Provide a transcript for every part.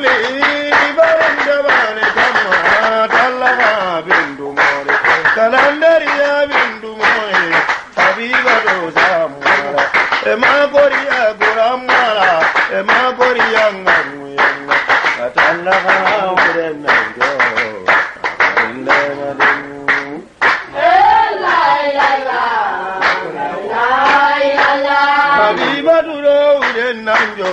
Kalalli barandabane kama talaga bindu more kalandariya bindu more habiba do samara ema koriya guramara ema koriya ngaruyenga talaga urenna jo Habiba duro urenna jo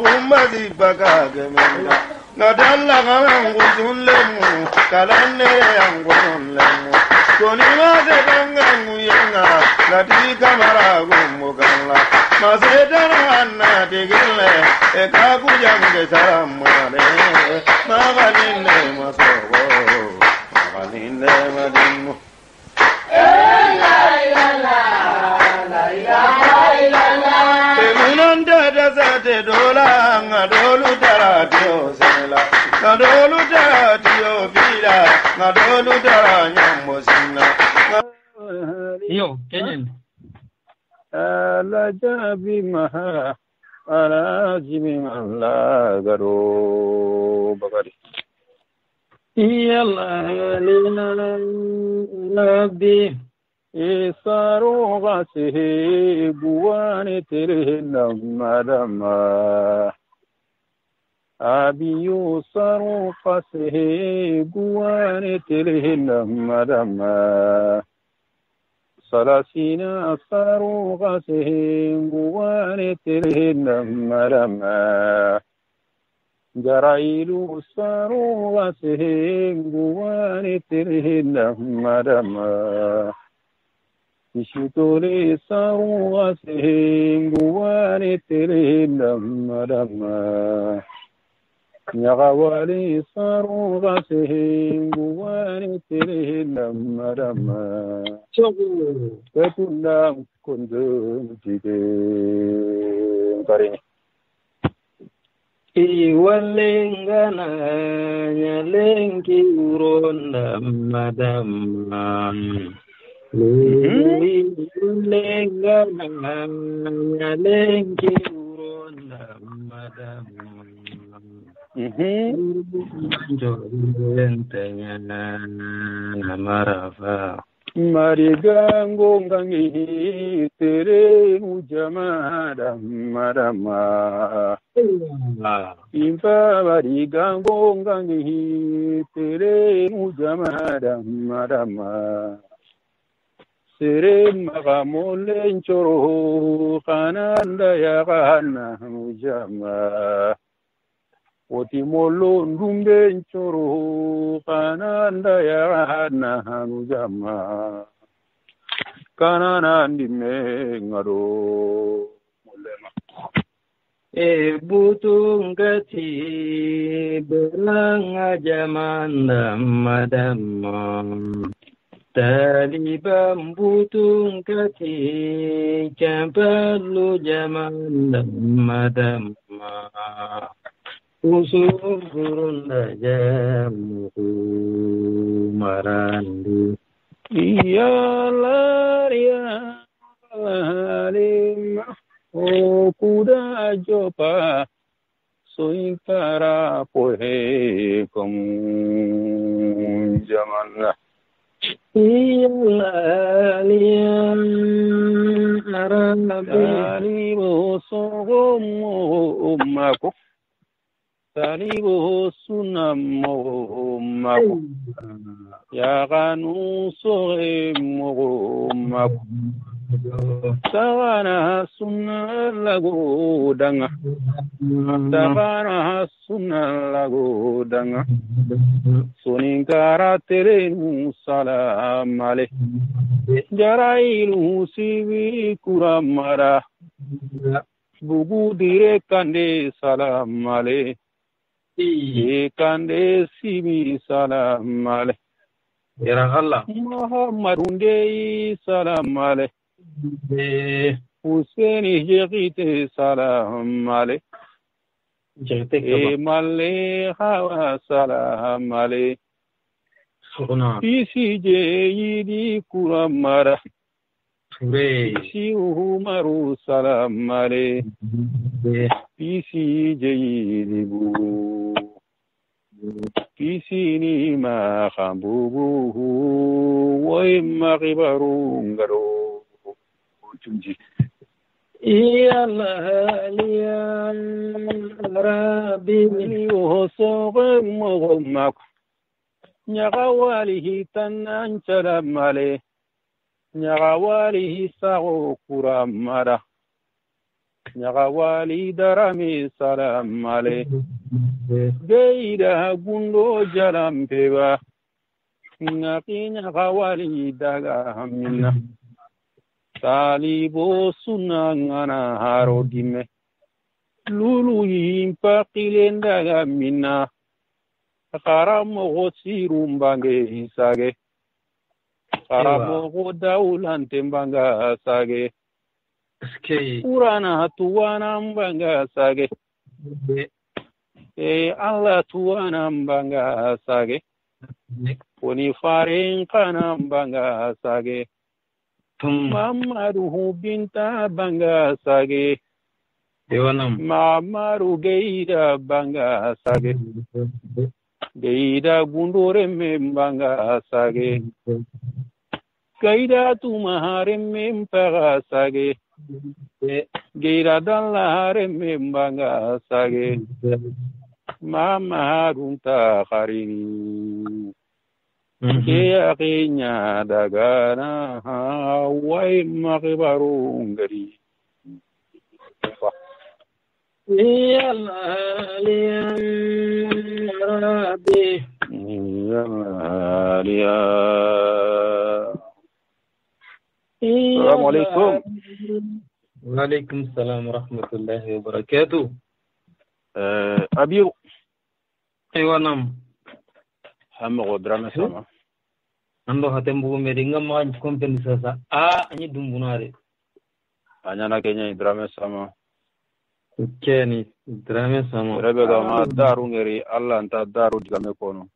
kumadi bagagemenda Nadalla gangu sunlemu kalanne yangu sunlemu Toni mase gangu yenga nati kamara gumu kala Masedana anna tigille ekaku jange saramane Maganine masogo Maganine madinu Temunanda dasate dola ngadolu taratio sela ngadolu taratio bila ngadolu taranyambo sina Yo, Kenyan. La jabi maha ala jibi Allah garo bagari. Yalla lina nabdi isaru gasihi buwani tere namadama. Abi yusaru gasihi buwani tere namadama. Salasina saru gasihi buwani tere namadama. Jarailu saru gasihi buwani tere namadama. Ishutore saru gasihi buwani tere namadama. Nyagawali saru gasihi buwani tere namadama. Ketunda kunjung jide karini. Iwalengana nyalengi uronda madama. Iwalengana nyalengi uronda madama. Njolentenya namarafa. Marigango ngangi tere mujamada marama. Impa marigango ngangi tere mujamada marama. Sere magamole nchoro kananda ya kana mujama. Otimolo ndumbe nchoro kananda ya kana mujama. Kanana ndime ngaro mulema. Butungati belanga jamanda madama. Talibam butungati campalu jamanda madama. Usul gurunda jamu marandi. Iyalaria lalim o kuda jopa soinkara pohe kom jamana. Iyalaria arabi sogomo mako. Talibo sunamo mako. Yaganu sore mo mako. Sawana sunna lago danga. Sawana sunna lago danga. Soninkara terenu salam ale. Jarailu sivi kuramara. Bugu dire kande salam ale. Kande sibi salam ale. Ya Allah. Muhammadunde salam ale. Husaini jegite salam ale. Jegite male hawa salam ale. Isi je yidi kuramara. Isi umaru salam ale. Isi je yidi bu. في سيني ما خنبوبوه وإما غبرون قالوا تنجي يا الله يا ربي وسوق مغمك نغواليه تنان سلام عليه نغواليه ساغو كرام مره نغوالي درامي سلام عليه بيدا غندو جلام بيبا نقي نغوالي داغا منا Talibo sunangana haro dime lulu yimpa kilendaga mina karamo gosirum bange hisage karamo godaulan tembanga sage urana tuwana mbanga sage Allah tuwana mbanga sage poni faren kana mbanga sage Mamaru binta banga sage Mamaru geida banga sage geida gundore banga sage geida tumahare mpaga sage geida dalare banga sage Mamaru ta kharini Kia kinya dagana wai makibarung gari. يا الله يا ربي يا السلام عليكم. وعليكم السلام ورحمة الله وبركاته. أبيو. أيوة نعم. هم غدرنا سما. Ando hatem buku meringa makan kompeni sasa. Ini dumbunare. Hanya nak Kenya drama sama. Kenya drama sama. Rebe gama daru ngeri Allah anta daru digame kono.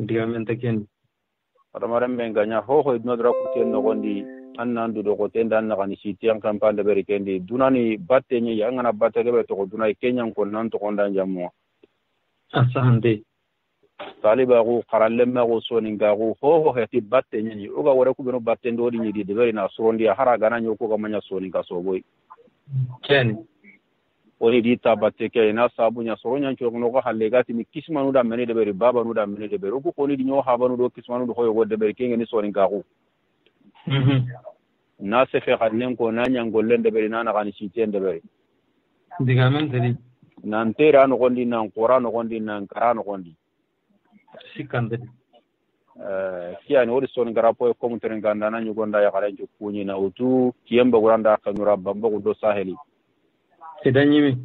Digame anta Kenya. Ramaren benganya ho idno dra kutien no gondi annandu do kotenda na kani siti yang kampande beri kendi dunani battenya yang na batte be to dunai Kenya ko nan to konda jammo. Asante. Taliba go karallemme go soninga go ho heti batte nyini uga wore ku beno batte ndodi nyidi de beri na sorondi hara gana nyoko ga manya soninga so boy ken ori di ta batte ke na sabunya soronya ncho no go halle gati mi kismanu da mene de beri baba nu da mene de beri ko ni di nyo habanu do kismanu do hoyo go de beri kenga ni soninga go na se fe hadlen ko na nyangolle de beri na na gani sitien de beri digamen tedi nan tera no gondi nan qur'an no gondi nan karano gondi sikande kiani wodi son garapo e komutere ganda na nyugonda ya kala kunyi na utu kiyemba guranda kanura bamba do saheli sidanyimi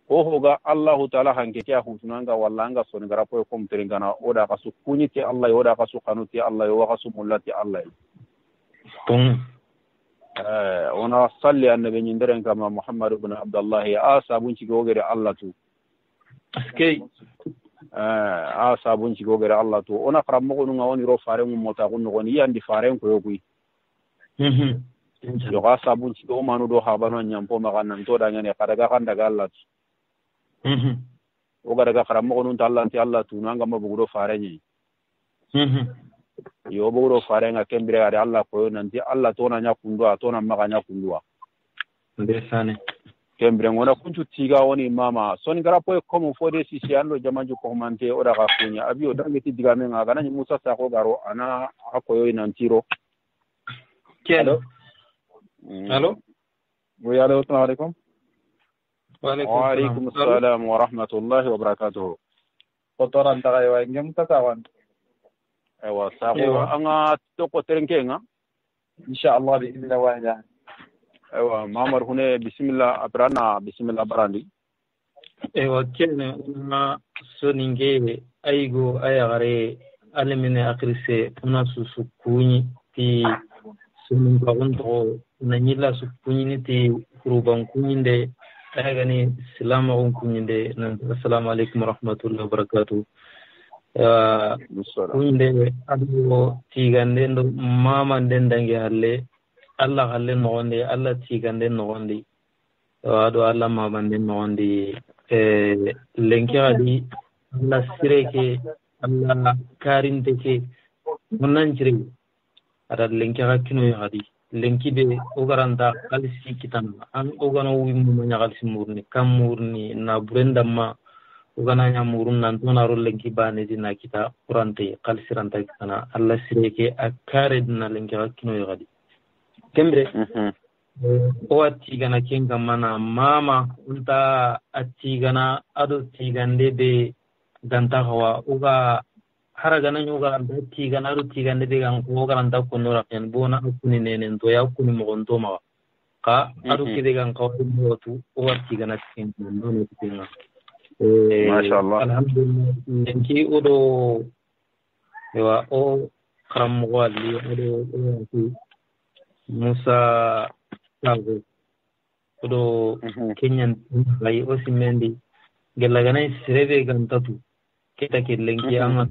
hoga Allah taala hanke kya hutunanga wallanga son garapo e komutere gana oda kasu kunyi ti Allah oda kasu kanuti Allah yo kasu mullati Allah ton ona salli annabi nyindere kama Muhammad ibn Abdullah ya sabunci gogere Allah tu askei sabun ci gogere Allah to ona karammo ko nga woni ro fare mum mota ko ngoni yandi fare ko yokuy yo ga sabun ci do manu do habano nyampo maganan to da ngene kadaga kan daga Allah o ga daga karammo ko nun ta Allah ti Allah tu nga mabugo do fare ni yo bugo do fare nga kembire ari Allah ko nanti Allah to na nyakundo to na maga nyakundwa ndesane kembre ngona kuntu tiga woni mama soni garapo e komo fode sisi ando jamanju ko mante o daga kunya abio dange ti diga men aga nani musa sa ko garo ana akoyo inantiro kelo allo oui allo assalamu alaikum wa alaikum assalam wa rahmatullahi wa barakatuh kotoran tagay wa ngem tatawan ewa sa ko anga to ko terenkenga insha Allah bi idna wahida ewa mamar hune bismillah abrana bismillah barandi ewa kene na soninge aigo ayagare alemine akrise una susukuni ti soninga onto na nyila sukuni ti kuruban kuninde ayagani salama on kuninde assalamu alaikum warahmatullahi wabarakatuh kuninde ado tigande ndo mama ndendange halle Allah halle nogonde Allah tigande nogondi wado Allah mabande nogondi lenki adi Allah sireke Allah karinte ke wannan jire ada lenki hakino hadi lenki be ogaranta kalisi kitana an ogano wimu manya kalisi murni kam murni na burenda ma ogana nya murun nan tona ro lenki bane dina kita qurante kalisi ranta kitana Allah sireke akare dina lenki hakino hadi kembre o attigana kenga mana mama unta attigana ado tigande be ganta hawa uga haragana nyuga anda tigana ado tigande be gan ko garanta ko nora ken bona akuni nenen to ya kuni mo gonto ma ka ado kide gan ko motu o attigana kenga non tinga masha Allah alhamdulillah nenki odo ewa o karam wali odo Musa Sago odo Kenyan bai osimendi gelagana sirebe gantatu kita kelenki anga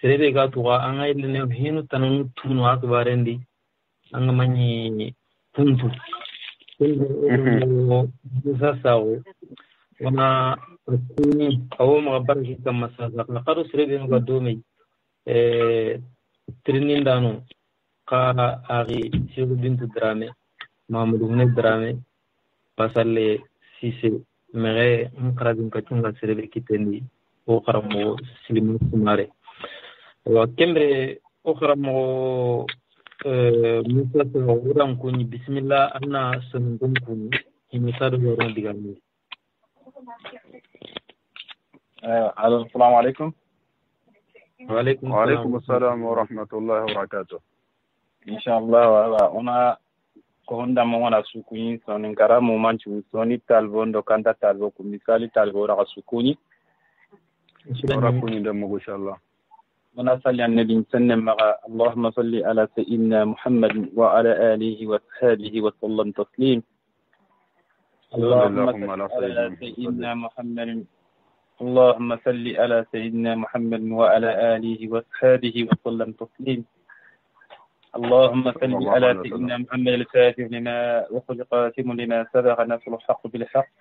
sirebe gatu wa anga ilne hinu tanunu tunu akbarendi anga mani puntu Musa Sago wana kuni awo magabarki kama sasa laqaru sirebe ngadomi trinindano qala ari siru bintu drame Mamadou ne drame pasalle sise mere nkaradin kacunga serebe kitendi o karamo silimu sumare wa kembre o karamo musa to uran kuni bismillah anna sungun kuni himisadu yoron digami assalamu alaikum wa alaikum assalam wa rahmatullahi wa barakatuh inshallah wa ona ko honda mo wona sukuni sonin karamu manchu soni talbo ndo kanta talbo ku misali talbo ra sukuni kuni dum inshallah wana salli an nabi sallallahu allahumma salli ala sayyidina muhammad wa ala alihi wa sahbihi wa sallam taslim اللهم على سيدنا محمد اللهم صل على سيدنا محمد وعلى آله وصحبه وسلم تسليم اللهم صل على سيدنا محمد الفاتح لما وخلق خاتم لما سبق نصر الحق بالحق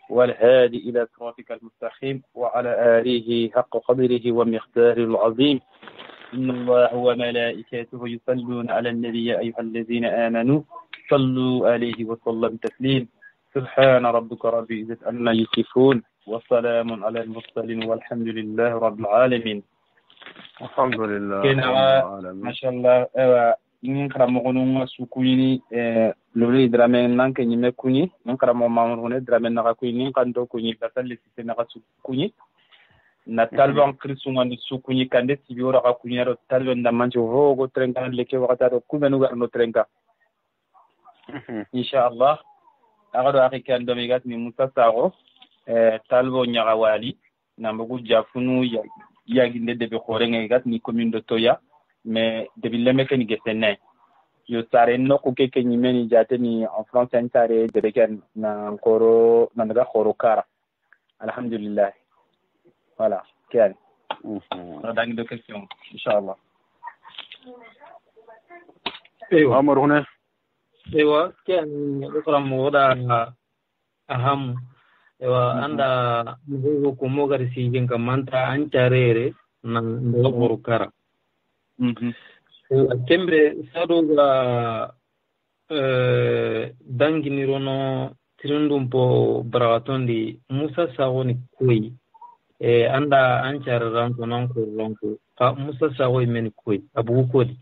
والهادي إلى صراطك المستقيم وعلى آله حق قدره ومقداره العظيم إن الله وملائكته يصلون على النبي يا أيها الذين آمنوا صلوا عليه وسلم تسليم سبحان ربك رب العزة عما يصفون وسلام على المرسلين والحمد لله رب العالمين الحمد لله ما شاء الله in karamo gonun sukuni lori drame nan ke nyime kuni in karamo mamur ne drame na ku ni kanto kuni basalli sise na sukuni na talban krisunga ni sukuni kande tibiora ka kuni ro talban da manjo hogo trenka leke wakata ro kumenu gar no trenka insha Allah agado akikan do migat ni mutasago talbo nyaga wali na mbugu jafunu ya ginde de be khorenge gat ni commune de Toya mais de billeme ken gesene yo sare no ko ke ni meni jate ni en France en sare de beken na koro na daga khoro kara alhamdulillah voilà kian on a de questions inchallah amar hune ewa kian ukram moda aham ewa anda mugo ko mogari si jenga manta ancarere na ndo khoro kara tembre sadoga danginirono tirundum po bragatondi Musa Sago ni koi anda anchar ranko nanko lonko ka Musa Sago men koi abu kodi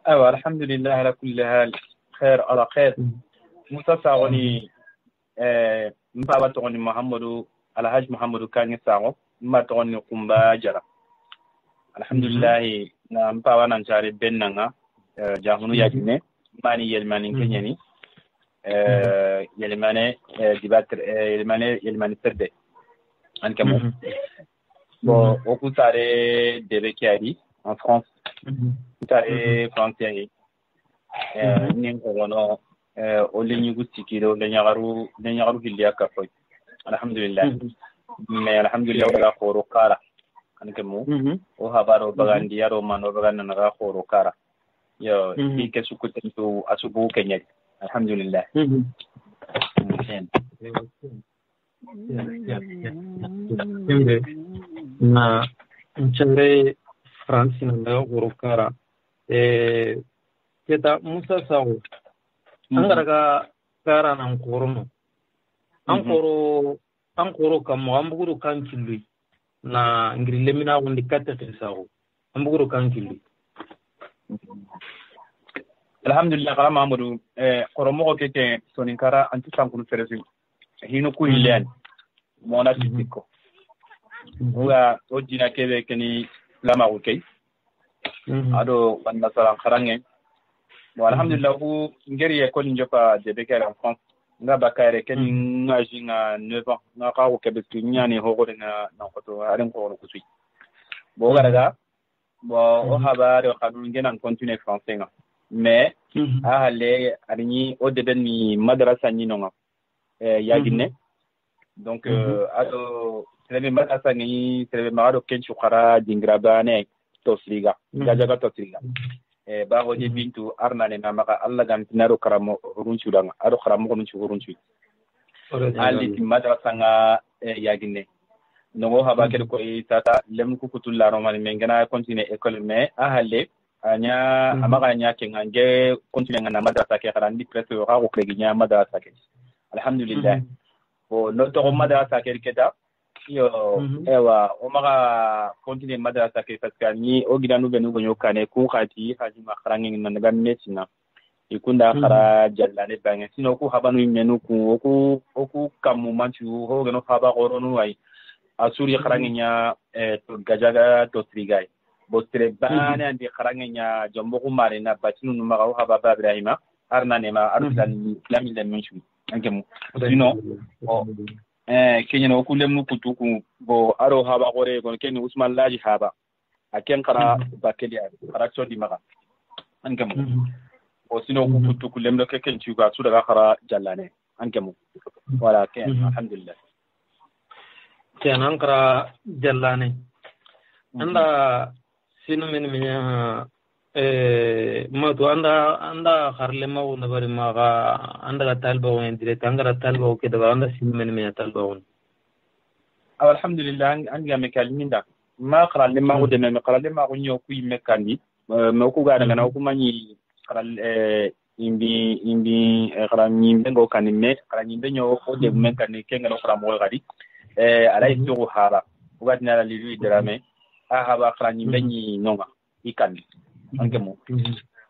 alhamdulillah ala kulli hal khair ala khair Musa Sago ni mpaba to ni Muhammadu alhaj Muhammadu Kani Sago mba to ni kumba jara alhamdulillah na mpawa nan jare bennanga jahunu yajine mani yelmani kenyani yelmane dibatr yelmane serde ankamo bon oku tare debe kiari en France tare français nin ko wono o leñu gustikiro leñagaru hilya ka foy alhamdulillah mais alhamdulillah wala khoro kara anke mo o habaro bagandi yaro mano baganda na khoro kara yo ike sukutentu asubu kenya alhamdulillah Inde na nchere France na gorokara keta Musa Sawo angaraga kara nan korono ankoro kam ambuguru kankilui na ngiri lemina wondi katte sawo ambuguru kankilui alhamdulillah kala mamadou koromo ko kete soninkara antu sankunu feresu hino ku hilen mona tiko uga ojina kebe keni lama ko kay ado wanda salam kharange bo alhamdulillah ku ngeri e ko njopa de beker en France nga bakare ken nga jinga 9 ans nga ka ko kebe nyani ho ko na ko aren ko ko sui bo garaga bo o habare o khadun ngenan continuer français nga mais ale arni o de ni madrasa ni nonga yagine donc ado trebe madrasa ni trebe maro ken chukara dingrabane tosliga jajaga tosliga ba ho je bintu arnane na maka alla gam tinaro karamo runchu danga ado karamo ko nchu runchu ali ti madrasa nga yagine no ha ba kel ko tata lem ku kutulla romani mengena continuer école mais ahale anya amaga nya kenga nge continue ngana madrasa ke karandi presque ko ko klegi nya madrasa ke alhamdulillah bo no to madrasa ke keta yo ewa o maga continue madrasa ke parce que ni o gidanu benu go nyokane ku khati haji makharangi nan daga mesina ikunda khara jallane bangi sino ku habanu menu ku oku kamu manchu ho gano haba goronu ai asuri kharangi nya to gajaga to trigai botre bana andi kharangenya jombo ko mare na batinu no magaw haba ba ibrahima arna ne ma ardan lamin den menchu angemu dino o kenyo ko lemnu kutuku bo aro haba gore gon ken usman laji haba aken khara bakeli khara di maga angemu o sino ko kutuku lemno ke ken chuga su daga khara jallane angemu wala ken alhamdulillah kenan khara jallane anda sino men minya matu anda harle ma wona bari maga anda ga talba won dire tangara talba ke da anda sino men minya talba won alhamdulillah anga me kalminda ma qara le ma wode me qara le ma ko nyoku yimme kandi ma ko ga daga ko mani qara imbi qara nyimbe ngo kanime qara nyimbe nyo ko de men kandi ke ngalo qara mo gadi alay to hara ugadna la lilu drame haba qara nyimbe ni nonga ikandi angemo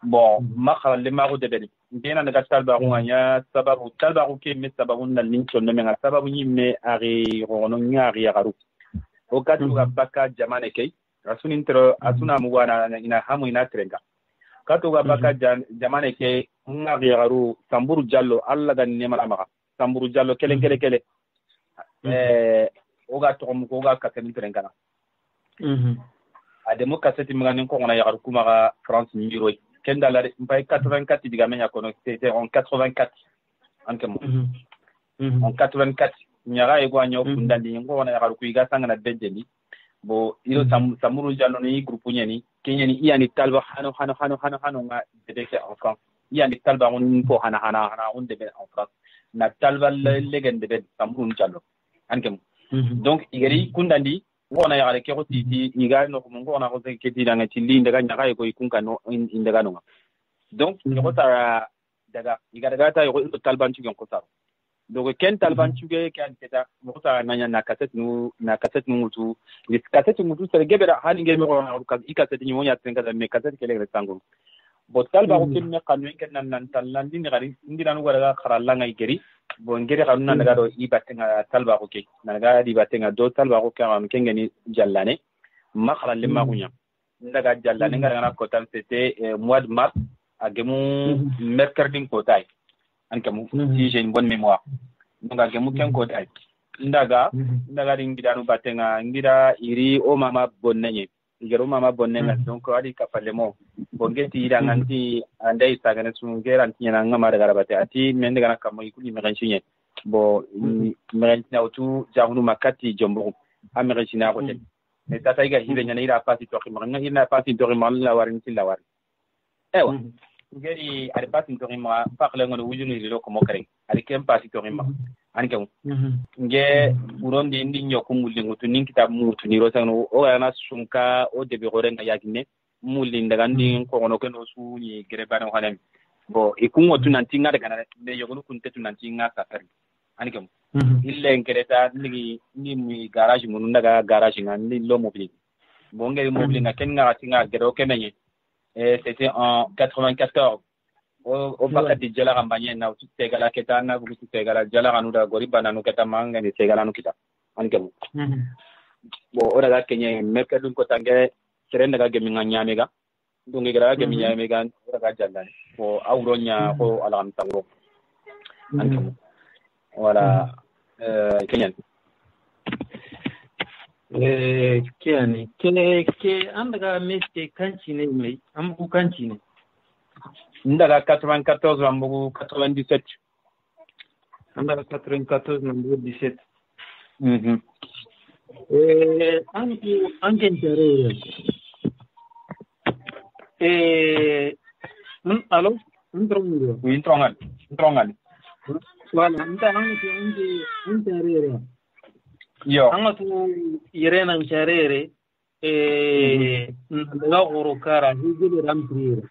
bon makhala le mago de beli ndena daga talba nganya sababu talba ko ke me sababu na lincho no menga sababu ni me ari rono nyari yagaru o kadu ga baka jamane kay asuni intro asuna mugwana ina hamu ina trenga katu ga baka jamane kay ngari yagaru samburu jallo alla ga nemara maka samburu jallo kele o ga to ko ga katen trenga na ademo kaseti mangani ko ngana yagaru kuma ga France ngiro kenda la mbay 84 diga menya kono c'était en 84 ankemo en 84 nyaga ego anyo kundandi ngo wana yagaru ku iga sanga na bedeli bo ilo samuru jallo ni groupe nyani kenyani iyani talba hano nga debeke en France iyani talba on ko hana on debe en France na talba legende be samuru jallo ankemo donc igari kundandi ngona yagare ke gotiti iga no ngo na go se ke dilanga tili ndaga nyaga ego ikunka no indaga no donc ko tara daga iga daga ta yo talban ci ko tara donc ken talban ci ke kan teta ko tara nanya na cassette nu mutu ni cassette mutu sere gebera hani ngel mi ko na ko cassette ni wonya tenga da me cassette ke le sango bo talba ko ken me kanu ken nan talan din ngari ngira no gara kharalla ngai geri bo ngere kanu nan daga do ibatenga talba ko ke nan daga di batenga do talba ko kan kengeni jallane makhala le magunya daga jallane ngara na ko tam c'était mois de mars agemu mercredi ko tay ankamu si j'ai une bonne mémoire donc agemu ken ko tay ndaga ngidanu batenga ngira iri o mama bonnenye igero mama bonnenga donc adi kapalemo bongeti ida nganti andai sagane sungera ntinya ngama daga bate ati mende gana kamo ikuli merenchine bo merenchina utu jahunu makati jombo amerenchina ko ten mais tata iga hibe nyana ira pasi to khimanga ina pasi to khimanga la warin til la war ewa ngeri ari pasi to khimanga pakle ngono wujunu ilo ko mokare ari kem pasi to khimanga anke nge burondi ndi nyoku mulingutu nin kitab mutu ni rosano o yana sunka o debe gore nga yakine mulin daga ndi ko ngono ken osu ni grebana hanem bo ikungo tunanti ngada kana ne yogonu kunte tunanti ngaka fer anke ille ngereta ni mi garage mun daga garage nga ni lo mobile bon ngeli mobile nga ken nga tinga gero kemenye c'était en 94 o bakati jala kambanye na tegala ketana buku tegala jala kanu da gori bananu keta manga ni tegala nu kita anke bo ora ga kenye mekadun ko tange serenda ga gemi nganya mega dungi gara gemi nya mega ora ga jalla ko awronya ko alam tangro anke wala kenyan kiani ke andaga meste kanchine mai ambu kanchine ndaga 94 ambugu 97 andaga 94 ambugu 17 anke ntere alo introngal wala anke ntere yo anga tu irena ncharere ndaga urukara higile ramprire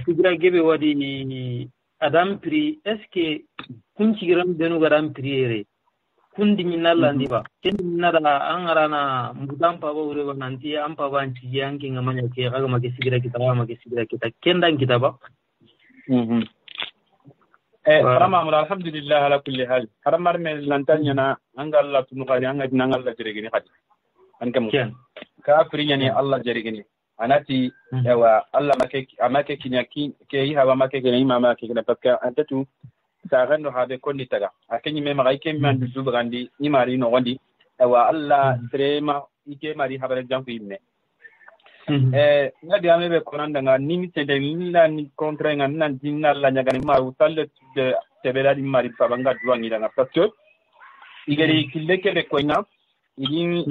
sigira gebe wadi adam pri eske kunchigiram denu garam priere kundi minalla ndiba kendi minada angarana mbudampa ba ure bananti ampa banchi yanki ngamanya ke kaga make sigira kita kendan kitaba harama amra alhamdulillah ala kulli hal haramar me lantanya na angalla tunukari anga dinangalla jeregini khati ankam ka frinyani allah jeregini anati yawa allah make kinyaki ke yi hawa make ke imama ke na pakka antatu sagando habe konni taga akenyi me magai ke man du brandi imari no wandi yawa allah trema ike mari habare janku imme ngadi amebe konanda nga nimi tende nila ni kontra nga nan dinna la nyaga ni maru talle de tebela di mari pabanga duangi nga parce que igeri kille be koina ili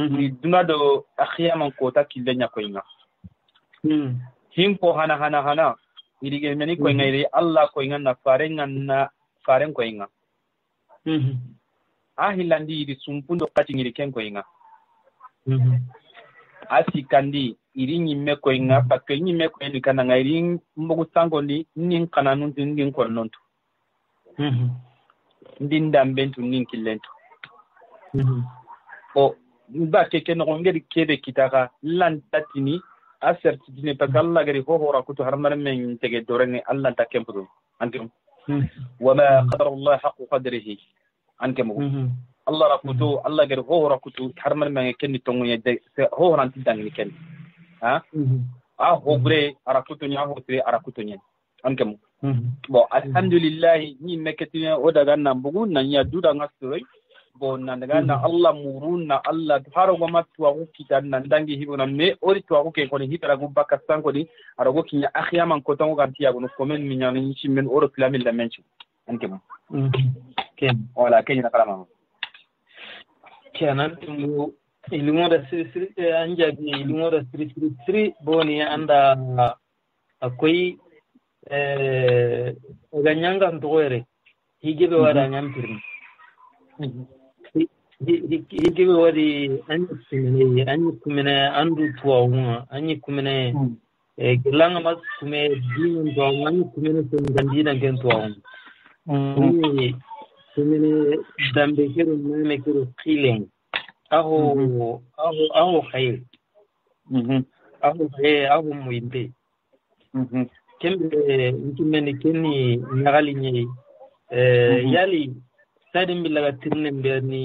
dunado akhiya man kota kille nya koina himpo hana ili ge meni koina ili allah koina na faren koina ahilandi ili sumpundo kati ngiri ken koina asikandi iri nyimme koinga pakke nyimme ko en kana ngairi mbugu sango ni nin kana nun nin ko nonto ndin dambentu nin kilento o ba ke no ngeri kebe kitaka lan tatini aserti dine pa Allah gari ho hora kutu harmar men tege dorene Allah ta kempudo antum wama qadara Allah haqq qadrihi antum Allah rakutu Allah gari ho hora kutu harmar men kenni tongu yedde ho horan tidangni ken hobre arakuto nya hotre arakuto nya ankam bo alhamdulillah ni mekati o daga nan bugu nan ya duda ngasoi bo nan daga na allah murunna allah haro go matwa ko kitan nan dangi hibona me ori to ko ke ko ni hitara go bakka sanko di arago kinya akhiyaman ko tango ganti ya go no komen mi nyani chimmen oro flamil da menchu ankam ken wala ken na kalama kenan mu ilmu da siri anjabi ilmu da siri boni anda akwai ganyanga ntoere higebe wada nyampirni higebe wadi anyi kumene andu tuwa anyi kumene gilanga mas kume dinin tuwa anyi kumene gandina gen tuwa kumene dambe kero meme kero kileng aho khair aho muimbe kembe nkimene keni nyagali nye yali sadim bilaga tirne mberni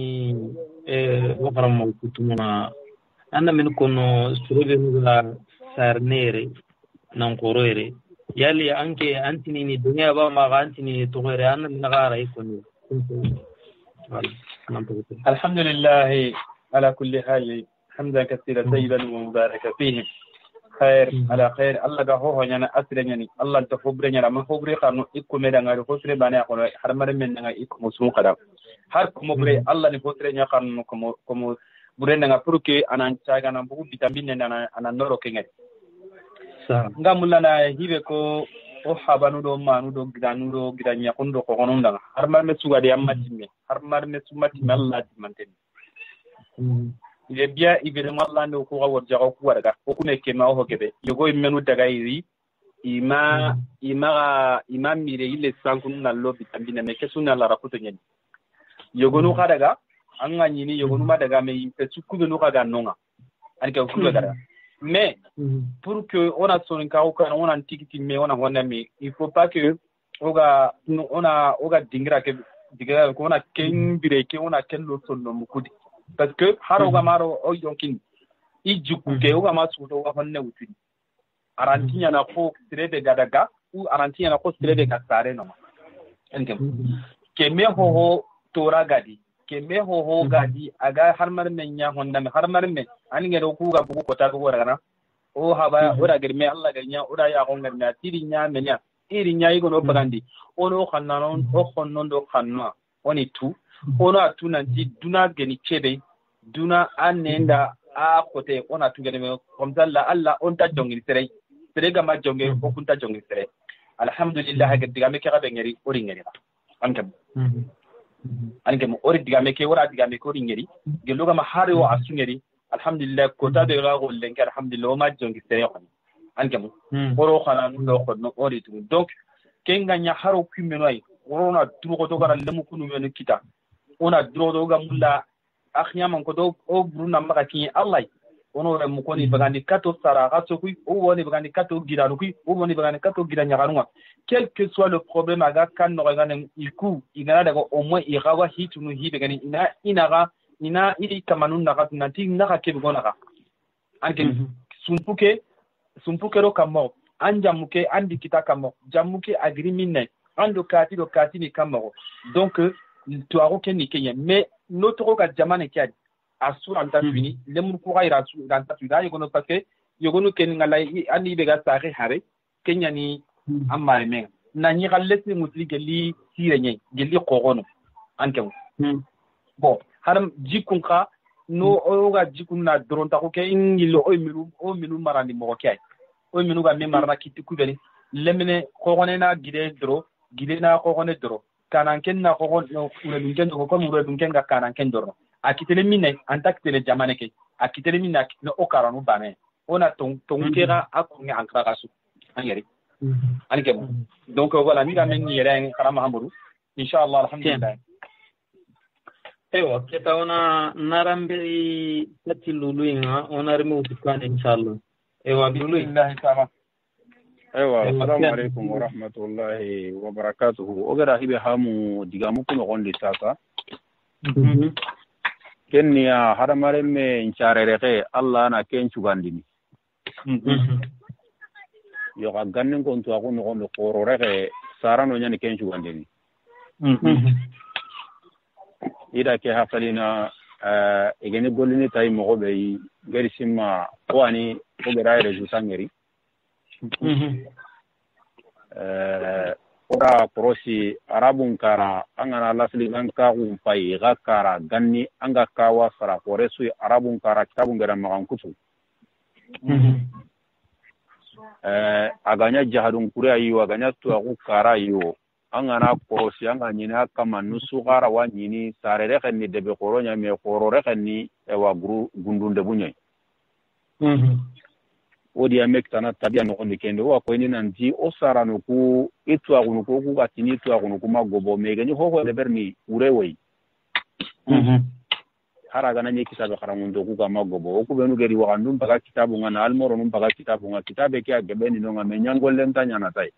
wakaram mawkutumuna anda men kono surebe nuga sarnere nankoroere yali anke antini ni dunia ba ma antini ni togere anda minagara ikoni الحمد لله على كل حال حمدا كثيرا طيبا ومباركا فيه خير على خير الله غو هو نانا اسرني الله تخبرني ما خبري خانو اكو ميدان غاري خسري باني اكو حرمر من nga اكو مسو قدام har ko bre Allah ni fotre nya kan ko burenda nga purke anan caga nan bugu vitamine nana anan noro kenget sa ngamula na hibe ko o habanu do manu do gidanu do gidanya kondo ko gononda har marme suga de amma timme har marme sumati Allah timante ile biya ibere mallando ko gawar jago ku warga ko kunne kema o hokebe yogo imenu daga iri ima mire ile sankun na lobi tambina me kesuna la rakuto nyen yogo no kadaga anga nyini yogo no madaga me impe sukube no kaga nonga ani ka ku daga mais pour que on a son cas on a tikiti mais on a honda mais il faut pas que oga dingra ko on a ken bireke on a ken lo sonno mukudi parce que haroga maro o yonkin ijuku ke oga masudo wa honne wutudi arantinya na ko sirede gadaga ou arantinya na ko sirede gasare no engem ke me ho tora gadi ke me ho gadi aga har marmen nya honda me har marmen ani ngero ku ga bugu kota ko ragana o haba ora germe Allah ganya ora ya ko ngarna tiri nya menya iri nya yigo no bagandi ono khannanon o khonnon do khanna oni tu ono atu nanti duna geni chebe duna anenda a kote ona tu geni comme ça Allah on ta jongi tere ga ma jonge o kunta jongi tere alhamdulillah ga diga me ka be ngeri ori ngeri ankam ori diga me ke ora diga me ko ori ngeri gelo ga ma hari o asu ngeri alhamdulillah kota de ga gol len alhamdulillah ma jongi tere ko ankam oro khana no ko no ori tu donc kenga nya haro kumenoy orona duro ko to gara lemu kunu men kita ona duro do ga mulla akhnya man ko do o bruna maka ki Allah ono re mu ko ni bagani kato sara ga so ku o woni bagani kato gidanu ku o woni bagani kato gidanya garunga quel que soit le problème aga kan no ga nan iku igana daga au moins irawa hitunu hibe gani ina iri kamanun na gatuna ti na ka ke gona ga anke sumpuke ro kamo anja muke andi kita kamo jamuke agrimine ando kati do kati ni kamo donc tu aro ken ni kenya mais notre ga jamane kiadi asur anta fini lemur ko gaira su anta su da yogono parce que yogono ken ngala andi be ga sare hare kenya ni amma men na ni galle si mutli geli sire nyai geli qogono anke bon haram jikun ka no oga jikun na dronta ko ke ingilo o milu marani mo kay o milu ga me marna kitti kubeni lemene qogone na gide na qogone dro kanan ken na qogon no ure ken ko mure dun ken ga kanan ken dro akitele mine antakitele jamane ke akitele mine akitele o karanu bane ona ton kera akunga ankra gasu angeri anike donc voilà mi ga men yere karama hamburu inshallah alhamdulillah ewa kita ona naramberi tati lulu inga ona reme utukane inshallah ewa billahi ta'ala ewa assalamu alaikum wa rahmatullahi wa barakatuh ogara hibe hamu digamu kuno gondi sasa kenya haramare me incharereke Allah na kenchu gandini yo ga gannen ko to ko no gondo kororeke sarano nyani kenchu gandini ida ke hafalina egene golini tay mo be gari simma wani ko be raire ju sangeri ora prosi arabun kara angana lasli ganka pai gakara ganni anga kawa sara koresu arabun kara kitabun gara magan kutu aganya jahadun kure ayi aganya to aku kara yo angana korosi anga nyina kama nusu gara wa nyini sarere khenni debe koronya me korore khenni e wa gundunde bunyai odi amektana tabia no kondi kendo wa ko ni nanti o sarano ku itu agunu ko ku atini itu agunu ku magobo megeni ho de berni urewei haraga na nyeki sabe kharamundo ku ga magobo ku benu geri wa ndum baga kitabu ngana almoro num baga kitabu nga kitabe ke agebeni no nga menyangol lentanya na tai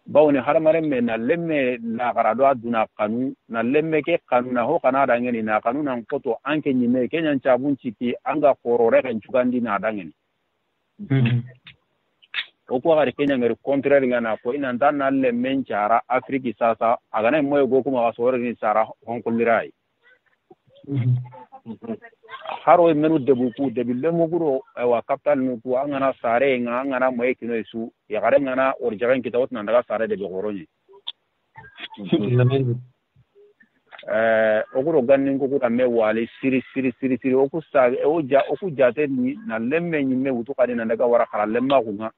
bawni haramare me na lemme la garado aduna kanu na lemme ke kanu na ho kana dangeni na kanu nan foto anke nyime kenya nchabun chiki anga korore kan chugandi na dangeni okwa gari kenya ngari contraire ngana ko ina ndana lemme nchara afriki sasa agana moyo goku ma wasore ni sara honkulirai haro menu debuku debille muguro wa capital nuku angana sare ngana moye kino isu ya gare ngana orjagan kitawot nandaga sare de goronyi oguro gannin ko kuta me wali siri oku jate ni na lemme nyimme wutu kadi nandaga wara kala lemma kunga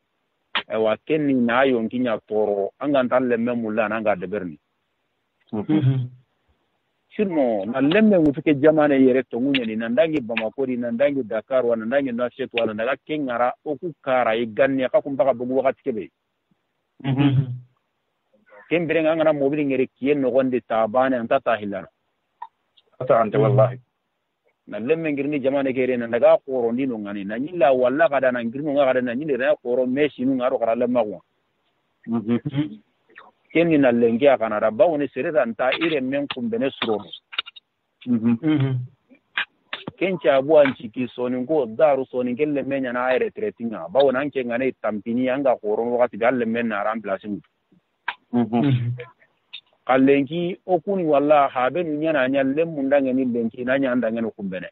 wa kenni na yonkinya toro anga tan lemme mulla nanga de berni sirno na lemme mutuke jamane yere to ngunya ni nandangi Bamako di nandangi Dakar wa nandangi Nouakchott wa nandaga kengara oku kara e ganne ka kumbaka bugu wakati kebe kembere ngana mobili ngere kien no gonde tabane anta tahilana ata ante wallahi na lemme ngirni jamane kere nandaga qoro ndino ngani na nyilla walla kada na ngirno ngada na nyille na qoro meshi nu ngaro kara lemma ko kenni na lengi akana rabba woni sereta nta ire men kumbene suro kencha abu anchiki soni ngo daru soni gelle menya na aire tretinga bawo nan ke ngane tampini anga qoro wakati galle men na remplacing kallenki okuni walla habe nu nyana nyalle mundange ni lenki na nyanda ngene kumbene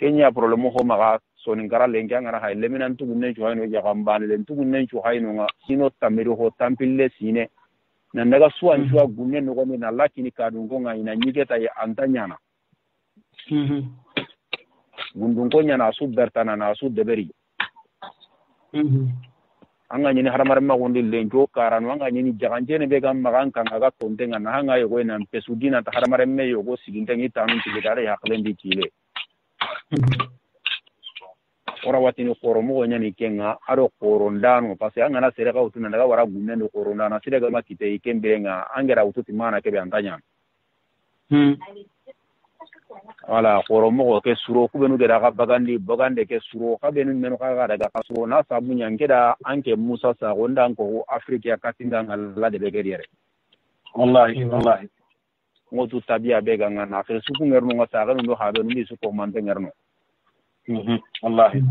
kenya problème ho maga soni ngara lenki ngara hay leminan tugunne jo hayno ja gambane len tugunne jo hayno nga sino tamiri ho tampille sine nan daga suwan jo gunne no gomi na lakini kadungo nga ina nyigeta ya antanyana gundungo nyana su bertana na su deberi anga nyini haramar ma gondi lenjo karano anga nyini jaganjene be gam magan kan aga tontenga na hanga yogo na pesudina ta haramar me yogo sigintengi tanu tigidare yaklendi kile ora watini koro mo nyani kenga aro koro ndano pase anga na sereka utuna daga wara gunne ndo koro ndana sirega makite ikembenga angera ututi mana kebe antanya wala koro mo ke suro ku benu gera ga bagande ke suro ka benu menu ka daga ka suro na sabu nyangeda anke Musa sa gonda ko Afrika ya katinga ngala de begeriere wallahi ngotu tabia bega ngana ke suku ngerno ngata ga ndo habe ndo su ko mante ngerno wallahi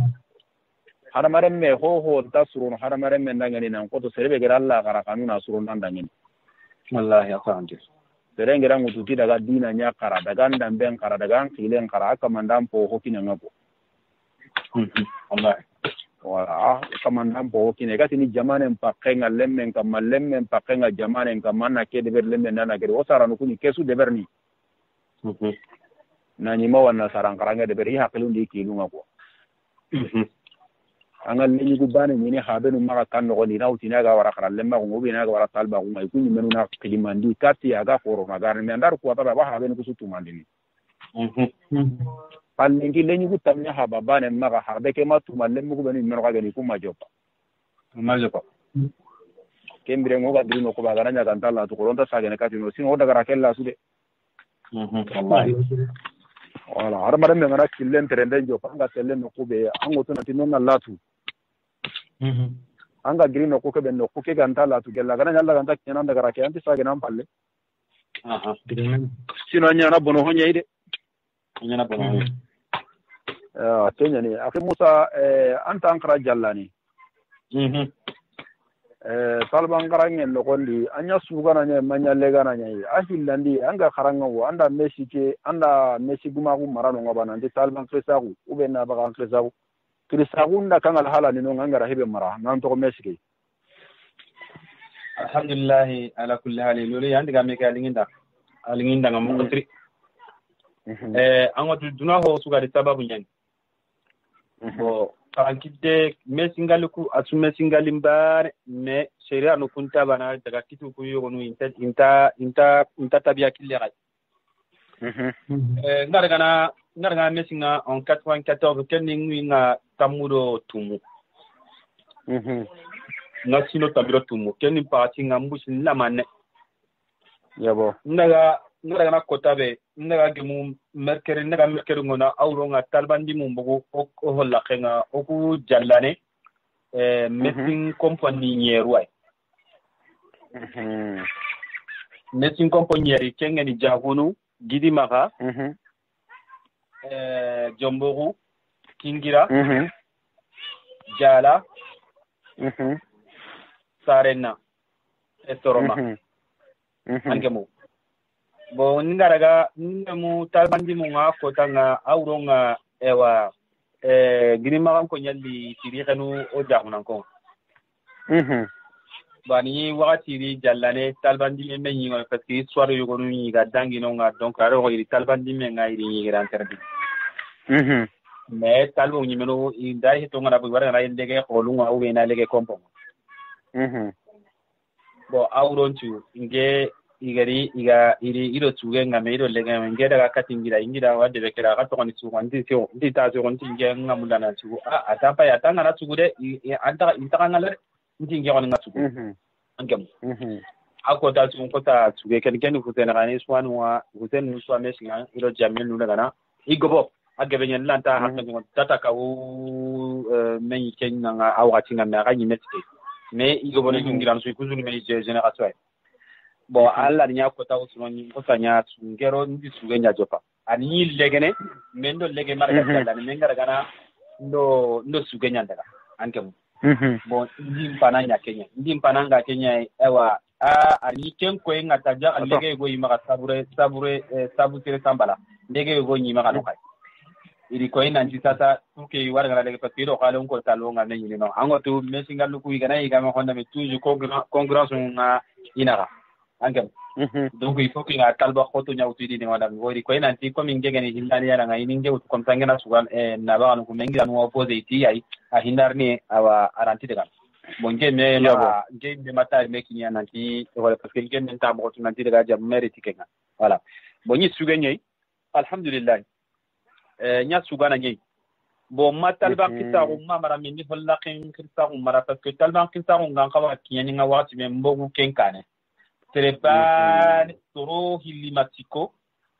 haramare me ho ta suro haramare me ndangani nan ko to serebe gera Allah gara kanuna suro ndangani wallahi afanje serengera ngututi daga dina nya kara daga ndamben kara daga kilen kara aka mandam po hokina ngabo wallahi wala aka mandam po hokina gati ni jamane mpakenga lemmen kama lemmen mpakenga jamane kama na kede ber lemmen nana kede osara no kuni kesu de berni na nyima wana sarankaranga de ber hi hakilundi kilunga ko angal ni ku bane ni habenu maka kan no ni nauti na ga wara kara lemma ko ngobi na ga wara talba ko mai kunni menu na kilimandi kati aga foro na gar me andar ko ta ba habenu ku sutu mandini pallingi lenyi ku tamnya haba bane maka habe ke matu malem ko bani meno ga ni ku majopa kembire ngo ga dino ko ba garanya kan talla to ko ronta sagene kati no sino daga rakella sude wallahi wala armare me ngara killen terende jo panga tellen no kube ango to natino na latu anga grino ko ke benno ko ke ganta latu gella gana nyalla ganta kenan daga rake anti sage nan palle sino nyana bono honyede nyana bono tenya ni afi Musa anta ankara jallani talban garangen no gondi anya sugana nya manya legana nya ahillandi anga karanga wo anda Messi guma ku marano ngabana ndi talban kresagu ubena baga kresagu nda kangal hala ni no ngara hebe mara nan to Messi ke alhamdulillah ala kulli hali lolu yandi game ka alinginda ngam ko tri angotu duna ho suga de sababu nyani bo kankide mesingaluku asu mesingalimbar me sheria no kunta bana daga kitu ku yogo no inta tabia kilera ngara mesinga en 94 keningi nga tamudo tumu nga sino tabiro tumu kenin parti nga mbushi lamane yabo ngara na kotabe ndaga gemu merkere ngona awro nga talbandi mum bugo o holla kenga o ku jallane meeting company nyerwai meeting company yeri kengeni jagonu gidi maka jomboru kingira jala sarena etoroma angemu bo ngaraga ngemu talbandi mu nga kotanga awro nga ewa gini magan ko nyalli tiri xenu o jaxunan ko bani wakati ri jallane talbandi me nyi ngol parce que histoire yugo nu nyi ga dangi no nga donc aro ko iri talbandi me nga iri nyi gran terbi mais talbo nyimeno inda hito ngana bu wara na lege xolunga o na lege kompon bo awrontu nge igari iga iro tuge ngame iro lege nge daga katingira ingira wadde be kira ka to ni su wandi sio ndi ta so nti nge ngamula na su atapa ya tanga na tugude anta intaka ngala nti nge on ngatu angam ako ta su ko ta tuge ken ken ku tena ngani swanu wa huten su amesinga iro jamel nu daga na igobo agabe nyen lanta hakka ngo tata ka o men ken nga awati ngame ga nyimete mais igobo ne ngiran su kuzuni me génération bon alla nya ko taw sunon ko tanya ngero ndi suge nya jopa ani legene mendo lege marga kala ni mengara gana ndo suge nya daga anke mu bon ndi mpana nya Kenya ndi mpana nga Kenya ewa ani ken ko nga taja lege go yima sabu tere sambala lege go yima ka lokai iri ko ina ndi sasa tuke wara ngala lege patiro kala ko talo nga ne yini no ango tu mesinga luku igana igama honda me tuju concurrence nga inara angam donc il faut que nga talba khoto nyawtu di ni wala ngori ko ina ti ko min gegani hillani yara nga ini ngewtu kom tangena sugan na ba ko mengira no opposé ti ay a hindarni awa aranti daga bon ngeme na ngeme mata me kinya nanti wala parce que ngeme ta mo to nanti daga jam mérite kenga voilà bon ni sugan ñey alhamdulillah nya sugana ñey bon ma talba kita ko mara min ni hollaqin kita ko mara parce que talba kita ko ngan kawa kinya nga wati me mbogu kenkane Telepan toro hilimatiko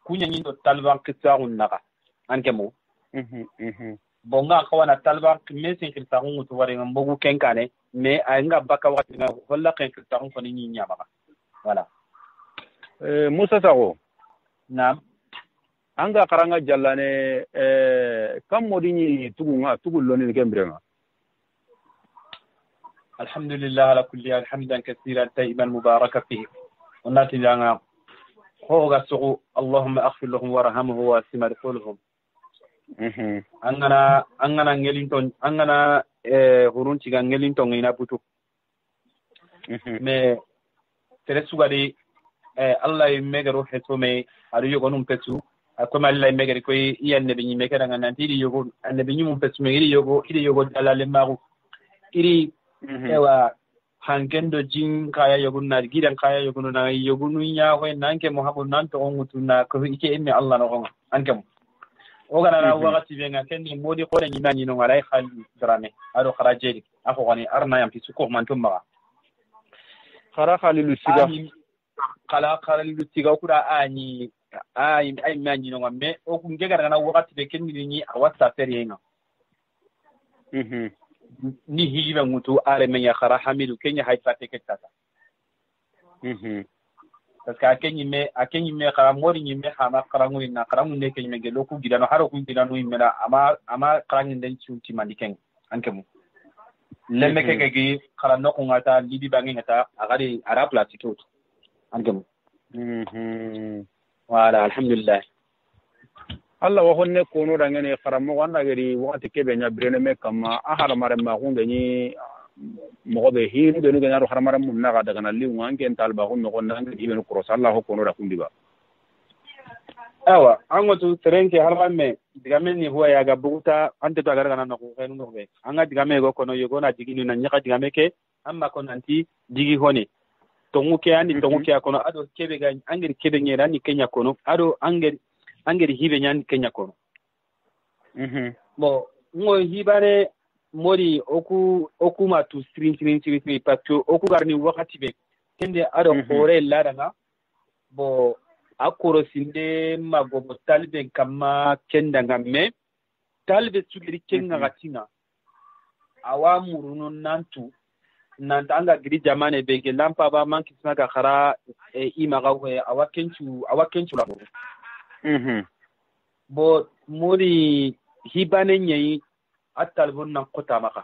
kunya nyindo talban kitsagun naka anke mo bonga kawana talban mesin kitsagun to wari mbogu kenkane me anga baka wakati nga holla ken kitsagun ko ni nyama voilà Musa Sago naam anga karanga jallane kam modini tugullo ni kembrenga alhamdulillah ala kulli alhamdan kaseeran tayyiban mubarakan fihi وناتي لنا هو غسو اللهم اغفر لهم وارحمهم واسمع دخولهم angana ngelinton angana hurunci ga ngelinton ina butu me tere sugadi Allah megaro heto me ari yogo num petu akoma Allah megari ko iyanne be nyime kada ngana tiri yogo annabi nyum petu me iri yogo dalale maru iri ewa hangendo jin kaya yoguna gidan kaya yoguna na yogunu nya ho nanke mo habu nan to ngutu na ko ike emme Allah no gonga anke mo o gana na wakati be nga kenni modi ko ni nani no ngalai khal drame ado kharaje ako gani arna yam fisu ko man tumma khara khalilu siga kala khalilu siga kura ani ay mani no ngamme o ku ngega na wakati be kenni ni awasa feriyenga ni hijiba ngutu are menya khara hamidu kenya haifate ketata parce que akenyi me khara mori ni me hama khara nguri na khara ngunde kenya me gelo ku gidano haro ku gidano imela ama khara ngende chuti mandiken anke mu lemme ke gi khara no ngata libi bangi ngata agari ara platiko anke mu wala alhamdulillah Allah wa honne kono dangene faramo wanda gari wakati kebe nya brene me kama ahara mare ma hunde ni mo be hin de ni ngaro haramare mum na daga na li wangen talba hunno ko nanga ibe no cross Allah kono da kundi ba awa ango tu terenke harame diga men ni huwa ya ga buguta ante to agara na ko kenu no be anga diga me go kono yogo na digi ni na nyaka diga me ke amma kono anti digi hone to nguke ani to nguke kono ado kebe ga angeri kebe nyera ni Kenya kono ado angeri hibe nyan Kenya kono bo ngo hibare mori oku ma tu string parce que oku garni wakati be kende ado hore ladanga bo akoro sinde magobo talbe kama kenda ngamme talbe sugiri kenga gatina awa muruno nantu nantanga giri jamane bege lampa ba manki snaga khara ima gawe awa kenchu la bo muri hibane nyai atalbon nan kota maka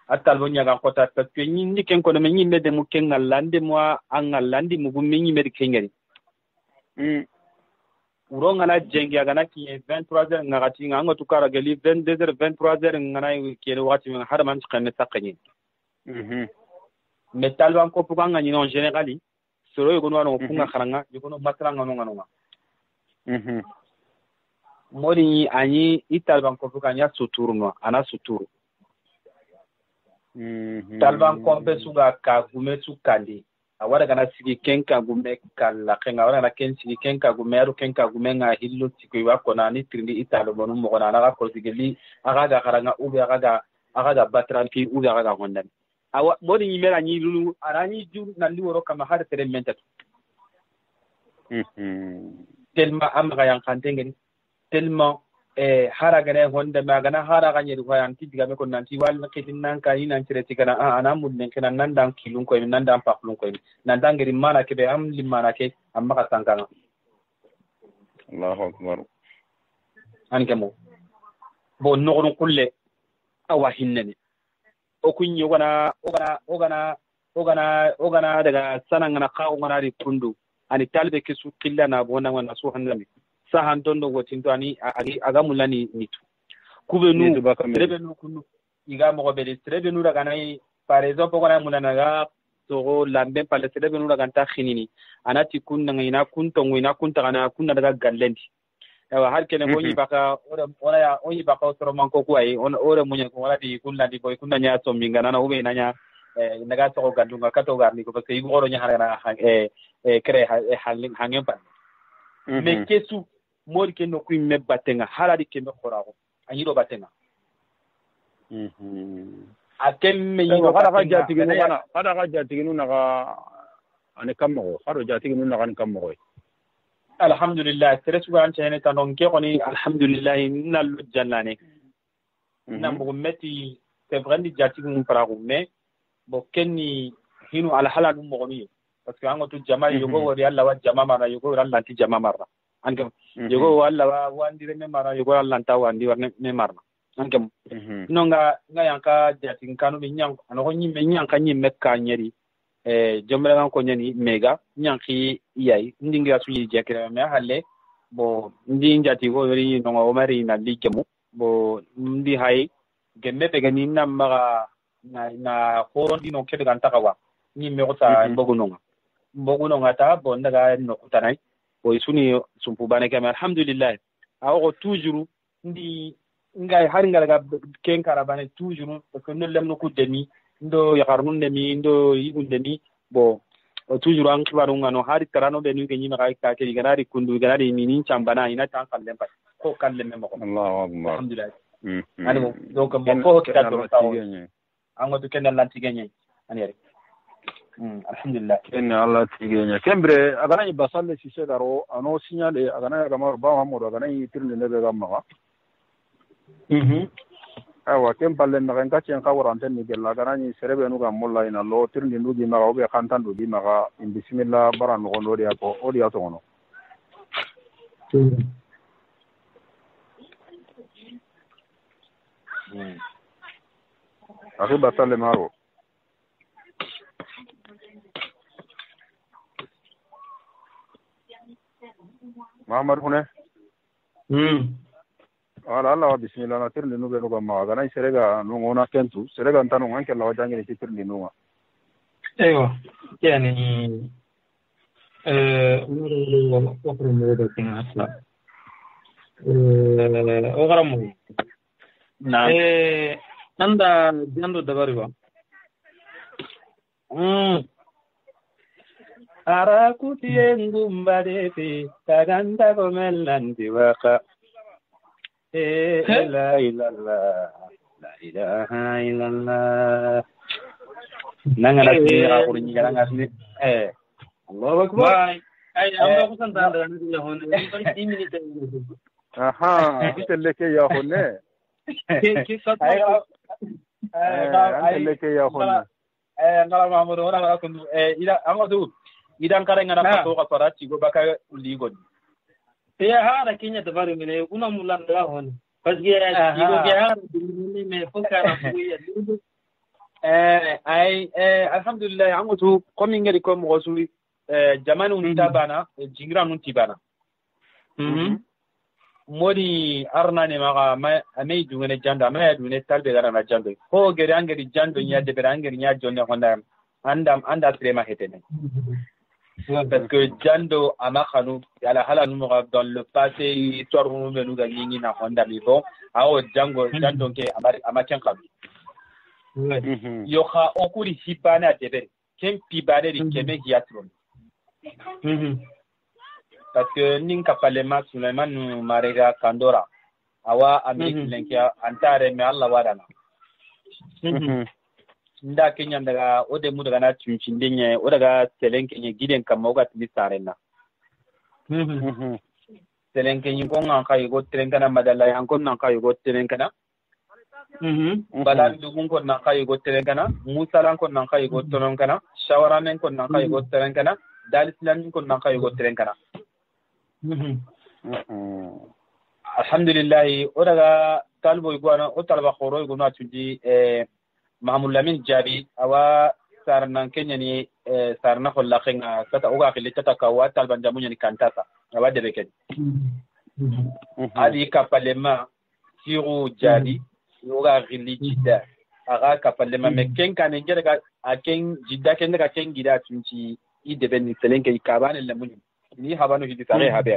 atalbon yaga kota parce que ni ken ko men yimbe de mu ken ngallande mo angallandi mu gum men yimbe de kengari uro ngana jengi aga na ki 23h ngati nganga tukara gali 22h 23h ngana ki re wati men har man xamne sakani metal ban ko puganga ni en générali soro yugo no punga kharanga yugo no matranga no ngano modi ani italban ko kanya suturno ana suturu talban kombe suga ka gume sukandi awara kana sigi kenka gume kala kenga awara kana ken sigi kenka gume aru kenka gume nga hillo tiko wa kona ni trindi italo bonu mo kona na ko sigeli aga ga karanga ubi aga ga batran ki ubi aga ga hondan awa modi ni mera ni lulu arani ju nandi woro kama har tere menta tellement amra yang kantengeni tellement haragane honda magana haragane ru yan ti diga me ko nanti wal kitin nan ka ina tireti kana ana mudnen kana nan dan kilun ko nan dan paklun ko nan dan gari mana ke be am limana ke amma ka tankana Allahu akbar an kemo bo nogon kulle awa hinnani o kunyi ogana daga sanangana ka ogana ri kundu ani talbe ke su killa na bona wana su hanlami sahan dondo wotinto ani aga mulani nitu kubenu rebenu kunu iga mo be rebenu daga nay par exemple ko na mulana ga to lambe pale rebenu daga ta khinini anati kunna ina kunto ina kunta kana kunna daga gallendi ewa har kene mo yibaka ora ya o yibaka to man ko ay on ora munya ko wala di kunna di boy kunna nya to minga na ube nanya naga to gandunga kato garni ko parce que igoro nya harana kre hangen pa me kesu mori ke no ku me batenga haladi ke me khorako anyiro batenga akemme yiro hada ga jatiginu naga ane kammo hado jatiginu naga an kammo alhamdulillah teresu an chene tanon ke koni alhamdulillah nallu jannane nambo metti te brandi jatiginu parago me bo kenni hinu ala halanu mo gomi parce que ango tu jama yogo wori alla wa jama mara yogo alla ti jama mara angam yogo alla wa wandire me mara yogo alla ta wandi warne me mara angam nonga nga yanka jatin kanu be nyang ano ko nyimme nyanka nyimme ka nyeri jomre ngan ko nyani mega nyanki iyai ndingira suyi jekere me halle bo ndi njati go yori nonga o mari na likemu bo ndi hay gemme be gani namma na horon dino kebe ganta kawa nyimme ko ta mbogunonga ta bo ndaga no kutanai o suni sumpu bane kama alhamdulillah awo toujours ndi ngai har ngala ken karabane toujours parce que no lemno ku demi ndo yakarnun demi ndo yigun demi bo toujours an kibaru ngano hari tarano be ni nyima ka ke ganari kundu ganari mini chambana ina tan kallen pa ko kallen me ko Allahu akbar alhamdulillah ani donc mo ko kita do taw ango to ken lan tigenye ani yari alhamdulillah ken Allah tigenya kembre agana ni basalle sise daro ano signale agana gamar ba Muhammad agana ni tirne ne be gamma awa kem palle na kan kacen ka waranten ni gella agana ni serebe nu gam molla ina lo tirne nu gi maga obe khantan du gi maga in bismillah baran no ndo dia ko odi ato ngono aku basalle maro Muhammad hune ala bismillah na tirni nu be no ma ga nay serega no ngona kentu serega ntano nganke la wajangi ni tirni nu ايوه يعني امور وفر الموضوع كنا اصلا وغرمو نعم عند جندو دبروا arakuti engumbade fi taganda gomelandi waka la ilaha illallah nangana tira ko ni garanga ni Allahu akbar ay amba ko san danda ni hone kon 10 minutes aha kitelleke ya hone ki satma ay ya hone ngala mamudo ora ko ida amadu idan kare ngana ko ko farati go baka ligo ya hara kinya tabari mine kuna mulanda hone parce que igo ke hara ni me fokara buya alhamdulillah amutu komi ngari ko mo suri jamanu tabana jingra nun tibana modi arna ne maga amay dungene jando amay dungene talbe gara na jando ko gere angeri jando nya de berangeri nya jonne honda anda trema hetene parce que jando amakhanu ala hala numo dans le passé histoire nous nous gagner na honda mi bon ao jando ke amaken kabi yo kha okuri hipana debe ken pibare ri keme hiatron parce que nin kapalema Sulaiman Marega Kandora awa Amerique lenkia antare me Allah wadana nda Kenya daga ode mu daga na tuncindenye o daga selenkenye giden kam o gatli sarena selenkenye ko ngan kay go trenkana madalla yan kon nan kay go trenkana balan dugun kon nan kay go trenkana musalan kon nan kay go trenkana shawaranen kon nan kay go trenkana dalislan kon nan kay go trenkana alhamdulillah o daga talbo igwana o talba khoro igwana tunji Mahamud Lamin Jabi awa sarnan Kenya ni sarna holla khenga kata oga khili tata kawa talban jamunya ni kantasa awa de beken adi kapalema siru Jabi oga khili jidda aga kapalema meken kan ngere aken jidda ken daga ken gida tunci I de ben selenke kabane lamun ni habano hidi tare habe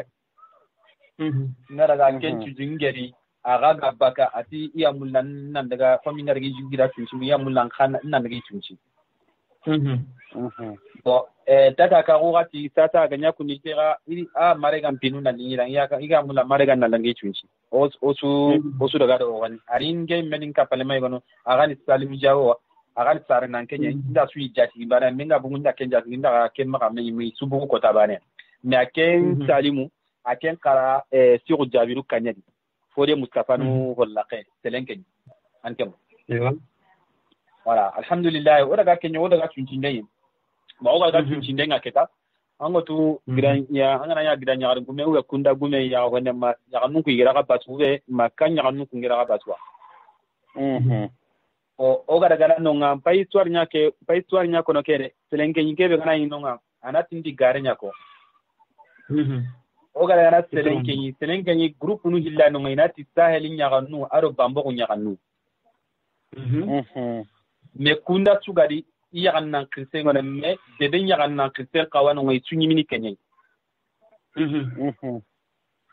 ngara ga ken tujingeri aga gabaka ati iya mulan nan daga kwaminar gi gira tunci iya mulan kan nan daga tunci bo tata ka wati tata ganya kuni tera iri a maregan pinu nan yira ya ka iga mulan maregan nan daga tunci osu daga do wani arin ge menin ka palmai gono aga ni salim jawo aga ni sare nan kenya inda su jati bara minga bungun da kenja inda ken maka mai subu ko tabane me aken salimu aken kara siru jabiru kanyadi fode Mustafa nu hollaqe selenken ankem voilà alhamdulillah o daga kenyo o daga tuncinde ma o daga tuncinde ngaketa ango tu gidan ya angana ya gidan ya gume o kunda gume ya wonne ma ya kanu ku gira ka basu be ma kan ya kanu ku gira ka basu o ga daga no ngam pai histoire nya kono kere selenken kebe kana ino ngam anatindi gare nya ko o gara na selenkenyi groupe nu hilla no ngina ti sahelin ya ganu aro bambo ko nya ganu me kunda sugadi iya gannan kristen ngone me de ben ya gannan kristen kawano ngai tunyi mini kenyen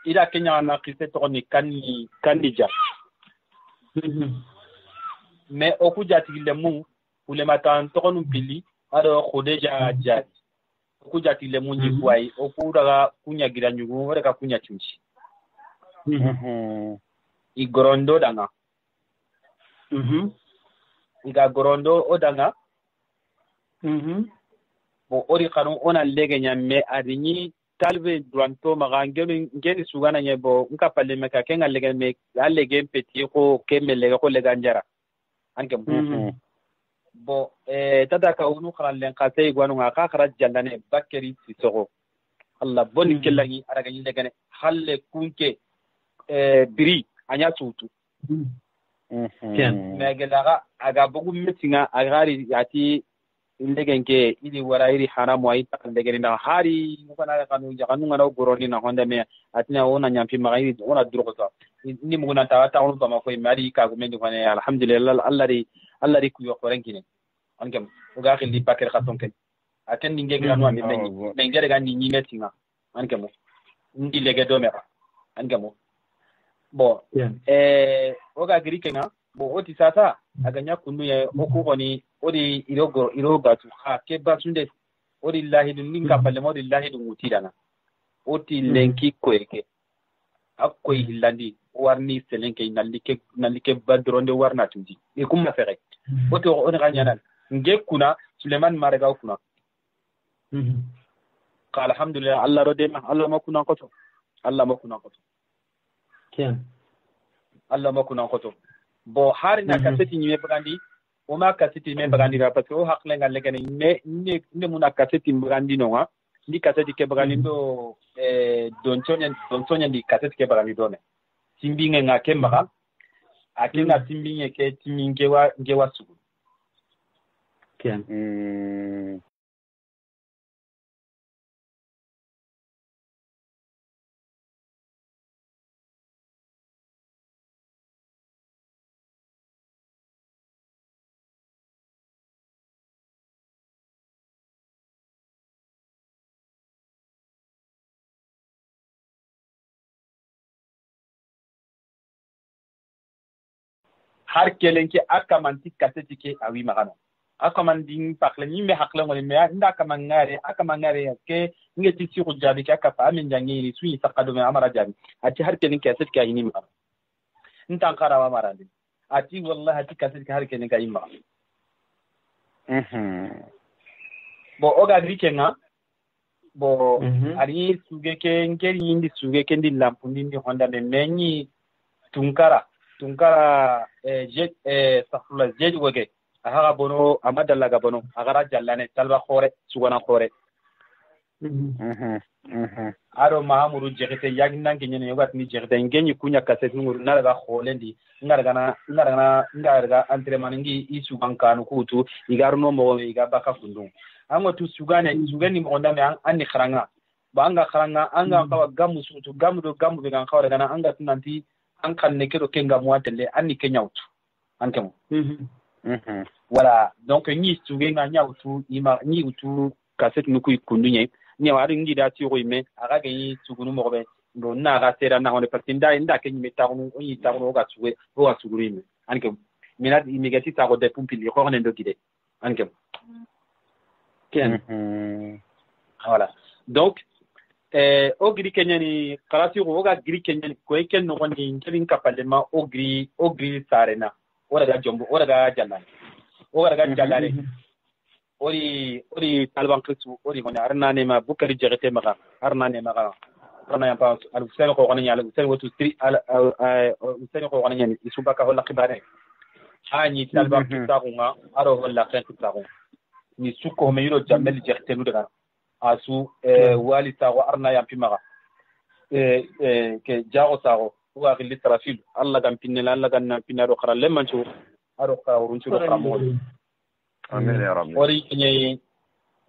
ida kenya na kristen to ni kanija me okuja tigile mu ulema tan to nu pili aro khodeja jati kujati le munyi kwai okuraga kunya giranyugo oreka kunya chunchi igorondo danga iga gorondo odanga bo ori kanu ona lege nyamme arinyi talve duanto magangelo ngeni sugana nyebo nka palle meka kenga lege me alege peti ko kemele ko lega njara anke bo tata ka unu khalan qasay gwanu nga kharaj jallane bakari sisoko Allah boni kellani araga yinde gane halle kunke biri anya tutu megelaga aga bugu metinga agari yati indegenke ili warairi haramu ay takandegeri na hari mukana kanu jakanu ngana goroni na honda me atina ona nyampi magayi ona durqota ni muguna tawata on bama koy mari ka gumendi kone alhamdulillah Allah ri ku yokorenkine angam uga khili bakir khaton ken aken ninge granu andi men ngere gandi ni metinga angam ndi lege do mera angam bo oga grikenga bo oti sata aganya kunu ye okugoni odi iro batu ha ke batunde odi lahidun ninga palle modi lahidun utidana oti lenki koyeke akkoy hillandi warni selenke nalike badronde warna tundi e kuma fere oti on ganyana nge kuna Suleiman Marega kuna ka alhamdulillah Allah rodema Allah makuna koto kian Allah makuna koto bo har na kaseti nyime bagandi o ma kaseti me bagandi ra parce que o hakle ngalle gane ne muna kaseti bagandi no wa ndi kaseti ke bagandi do don sonya ndi kaseti ke bagandi do ne simbinge ngake mbaga akina simbinge ke timinge wa ngewa sugu kian har kelenke akamanti kaseti ke awi magano akamanding pakle ni me hakla ngol me nda akamangare ke ngeti ci ko jabi ka ka amin jangi ni suyi sakado me amara jabi ati har kelenke kaseti ka yini ma ntan karawa marandi ati wallahi ati kaseti ka har kelenke yima bo oga rikenga bo ari suge ke ngeri indi suge ke ndi lampundi ndi honda me menyi tunkara jet safula jet wege aha bono amadalla ga bono agara jallane talba khore sugana khore aro mahamuru jegete yagnan ke nyene yogat ni jegete ngenyi kunya kaset ngur naraga kholendi ngarga entraînement ngi isu bankanu kutu igarno mo iga baka kundung ango tu sugani mo ndame anni kharanga banga kharanga anga kawa gamu sutu gamu be gan khawre gana anga tunanti an kan ne kedo kenga mo atelle anni kenyautu ankemo voilà donc ni suge nga nyautu ima ni utu kaset nuku kundunye ni wari ngi da ti roime aga gani sugunu mo be ndo na ga tera na hone patinda inda kenyi metagunu onyi tagunu ga suge o ga sugurime ankemo minat imigati ta go de pumpili ko ne ndo gide ankemo voilà donc ogri kenyani karati oga gri kenyani ko eken no ngondi ngelin kapalema ogri sarena ora ga jombo ora ga jalare ori talban kristu ori ngona arna ne ma bukari jegete maga arna ya pa al usel ko ngona nyala usel wotu tri al usel ko ngona nyani isubaka holla khibare hani talban kristu nga aro holla kristu ni suko me yiro jamel jegete lu daga asu wali tago arna ya pimaga ke jago tago wa gilli trafil alla gam pinela alla ganna pinaro khara lemanchu aro ka urunchu do kramo amen ya rabbi ori nyei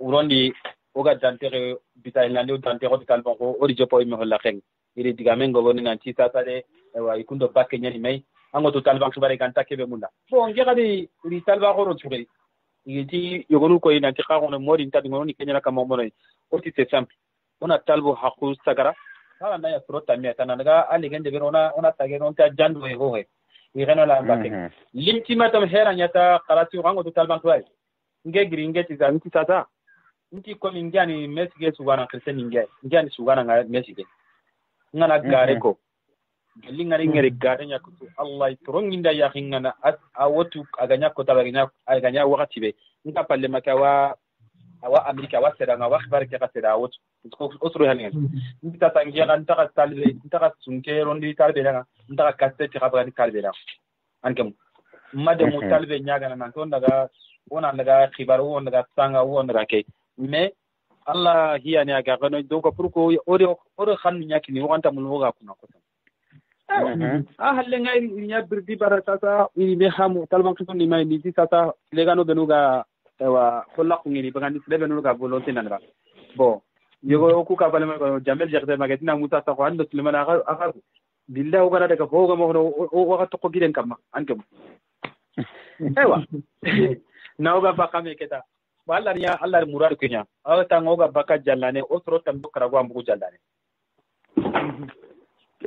urondi oga dantere bitailande dantere hospital bonko ori jopo me holla kheng iri digamengo woni nanti tatale wa ikundo bakke nyani mai ango to talban khibare ganta kebe munda bo ngegadi ri talba goro tugei yiti yogonu ko ina ti xaxone modi nta ngono ni kenya kama mono oti c'est simple ona talbo haqu sagara hala na ya frota mi atana daga ali gende be ona tage non ta jandu e ho he ireno la mbake limti matam hera nyata qarati rango to talban twai ngegri ngeti za mti tata mti ko ngani mesige sugana krisen ngani sugana nga mesige ngana gare ko gelinga ngere gare nya kutu allah tronginda ya khingana awotu aganya ko tabaganya aganya wakati be nta palle makawa awa amerika wa sedanga wa khbar ke qasida awotu ko osru hanen nta tangiya kan ta talbe nta sunke rondi talbe daga nta kaste khabari talbe daga ankam madam talbe nyaga nan ton daga wona daga khibar wona daga sanga wona daga ke mais allah hiya ne aga gano donc pourko ore khan nyaki ni wanta mun hoga kuna ko halle ngay nya birdi bara sasa ini be hamu talban ko ni may ni sasa legano benuga wa kolla ko ngini bagandi lebe nuga volonté nanra bon yogo ku ka balama ko jamel jagde magatina musa sa ko ando sulman aga billahi wala daga hoga mo wa to ko giden kam anke ewa nawga bakame keta wala ya allah murad kenya awta ngoga baka jallane osro tam do karago ambu jallane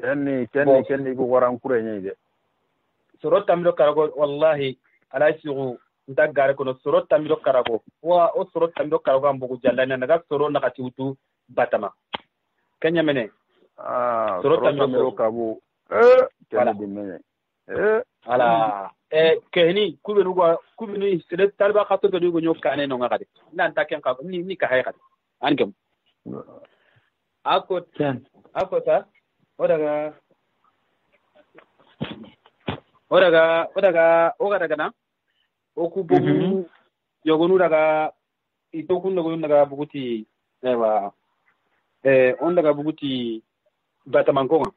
kenni ko waran kure nyai de sorot tamiro karago wallahi ala sigu ndagare kono sorot tamiro karago wa o sorot tamiro karago ambugo jallana naga soro nakati utu batama kenya mene sorot tamiro kabu kenni de mene ala kehni kubenu sele talba khato do go nyokane no ngade nan taken ka ni ka hay kade angem ako ta odaga na oku bugu yogonu daga itokun daga buguti ewa on daga buguti batamankonga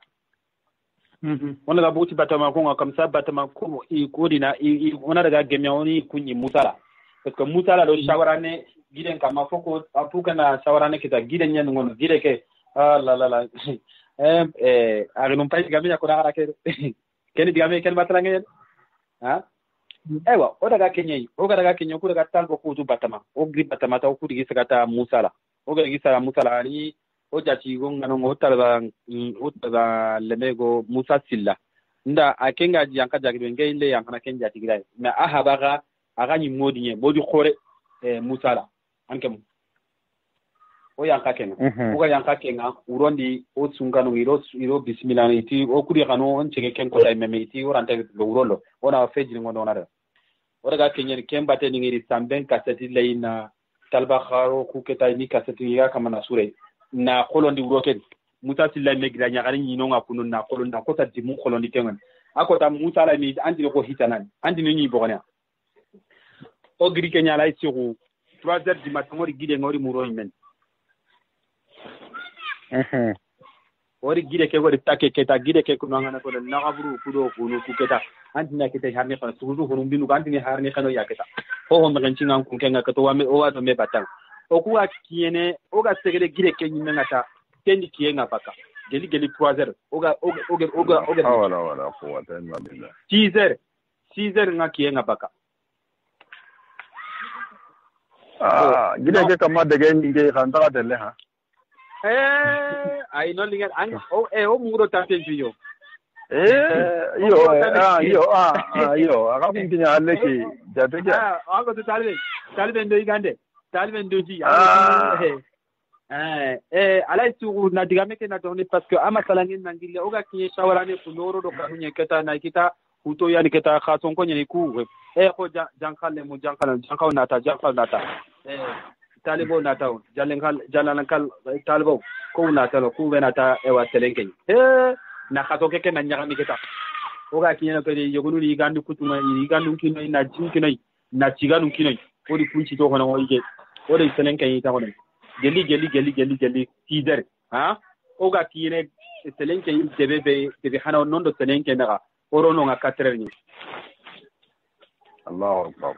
on daga buguti batamankonga comme ça batamanko i kodina i ona daga gemya oni kunyi musala parce que musala do shawarane giden kama foko apuka na shawarane kita giden nyen ngono gide ke la arinum pay gamenya ko dara ke ken digame ken batrangen ha ewa o daga kenyai o daga kenyo ko daga talbo ko tu batama o gri batama ta ko digi sagata musala o ga digi sala musala ali o jati go ngano o talba lemego musa silla nda akenga yanka jagbe ngai le yanka ken jati gidai na ahabaga agani modi khore musala ankem o yanka ken o ga yanka ken urondi o sungano iro bismillah iti o kuri kanu on chege ken ko dai meme iti orante lo urolo ona fejri ngono na o daga kenyen kembate ni ngiri samben kaseti leina talba kharo ku keta ni kaseti ya kama na sure na kolondi uroke musa silla me gira nyagari nyino nga kunu na kolon na kota dimu kolondi tengen akota musa la ni andi ko hitanan andi ni bogona o giri kenya la isiru 3h du matin ori gide ngori muro men ori gide ke gori take keta gide ke kuno ngana ko na gabru kudo kunu ku keta andi na keta harni khana suzu hunum binu andi ni harni khano ya keta ho me ngan ku kenga ka to wa me o wa to me batang o ku akiene o ga segede gide ke nyi ngata kendi kiyenga baka geli 3h oga wala quwwata illa billah 6h nga kiyenga baka gide ke kama daga nge khanta delle ha ai no linga an o muro tapenju yo yo aga kuntinya alleki jatege aga to talbe ndo igande talbe ndo ji alay sugu na digame ke na doni parce que ama salangin nangile oga kiye shawarane ku noro do kamunye keta na kita huto yani keta khason ko nyani ku ko jankale mu jankaw nata talibo nata jalankal talibo ko nata ku venata wa selenke na khaso ke na nyagami keta oga kiye na kede yogunu ni gandu kutuma ni gandu kino na jinkino na ciganu kino odi kunci to kono oige odi selenke yi ta kono geli 6h oga kine selenke yi debe hana nondo selenke naga orono nga 4h ni Allahu akbar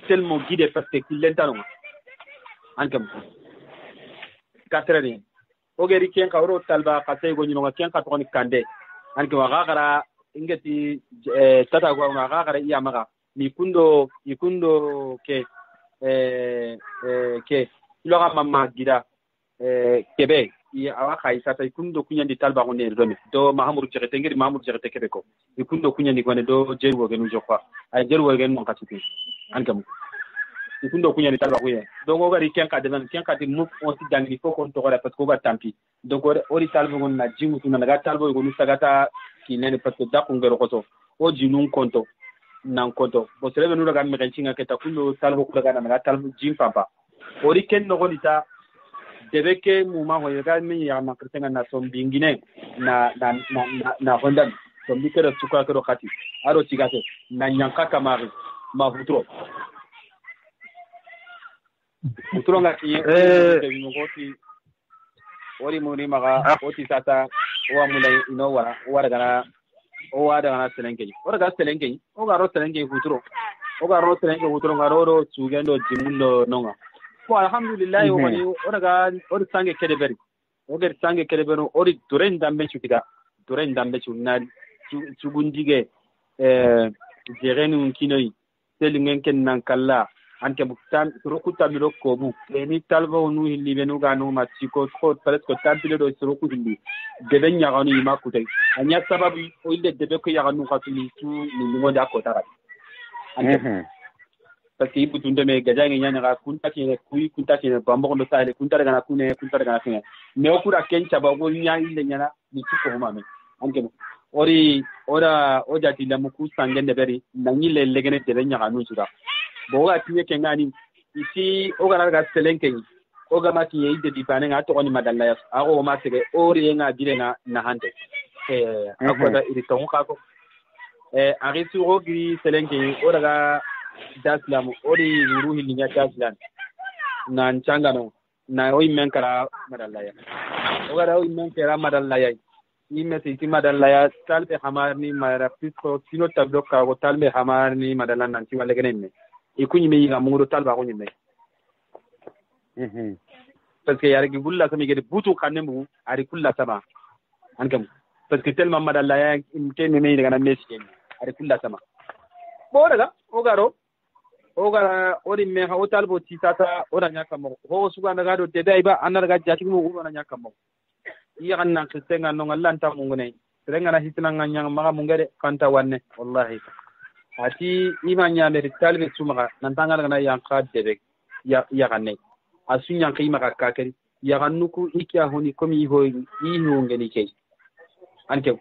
tellement guide perspective lentano ankam 4h ni ogeri ken ka oro talba kasay go nyino nga ken ka to ni kande ankam wa gara ingeti tata go nga gara iya maga ni kundo ke loga mamma gida kebe ya awa khaisa ta ikundo kunyandi talba ngone rome do mahamuru jegete ngiri mahamuru jegete kebe ko ikundo kunyandi ngone do jeru genu jokwa ay jeru genu mon katipi ankam ikundo kunyandi talba kuye do go gari ken ka de mu on ti dangi fo ko to gara parce que go tampi donc ori talba ngon na jimu tuna daga talba go nu sagata ki nene parce que da ko ngero ko to o jinun konto nan konto bo serebe nu daga me kencinga keta kundo talba ko daga na talba jim papa ori ken no gonita debeke muma ho yaga min ya makrtenga na sombingine na honda sombikere suka kero khati aro tigate na nyanka kamari ma futro nga kiye ngoti ori muri maga oti sata wa mulai ino wara gana o wada gana selenke ora ga selenke o ga ro selenke futro ngaro sugendo jimundo nonga ko alhamdulillah woni oraga or sange kedeberi oger sange kedeberi ori duren dambe chutiga duren dambe chunna chugundige jerenu kinoi selingen ken nan kala anke buktan rokuta miro kobu ni talbo nu hilli benu ganu matiko ko presque tabile do roku hilli deben nyaganu makute anya sababu o ille debe ko yaganu khatuli tu ni ngoda ko tarat parce que ibutunde me gajange nyanya ga kunta kine bambo ndo sale kunta daga na kune me okura kencha ba go nyanya ile nyana ni tuko homa me anke ori ora ojati la muku sangende beri nanyile legene de nya ga nusuda bo ga tiye kengani isi oga ga selenke oga mati ye ide dipane nga to oni madalla ya ago ma tege ori nga dire na hande akoda iri to ko ari suro gi selenke ora ga daslam ori ruhi linya daslan na changano na oi menkara madallaya ogara oi menkara madallaya imme ti madallaya talbe hamarni mara pisko sino tabdo ka go talbe hamarni madalan nan ti wala genenne ikunyi me yiga mungro talba ko nyimme parce que yari gulla sami gede butu kanemu ari kulla sama ankam parce que tellement madallaya imte me me daga na mesi ari kulla sama bo daga ogara ori me ha hotel bo titata ora nyaka mo ho suga daga do de dai ba anar ga jati mo ora nyaka mo iya kan nan kristenga no ngallanta mo ngone serengana hitna nganya maga mungere fanta wanne wallahi ati imanya le talbe suma nan tangal na yang qadde ya ganne asunya qima ka kakari ya gannuku ikya honi komi ho iho ngeni kay anke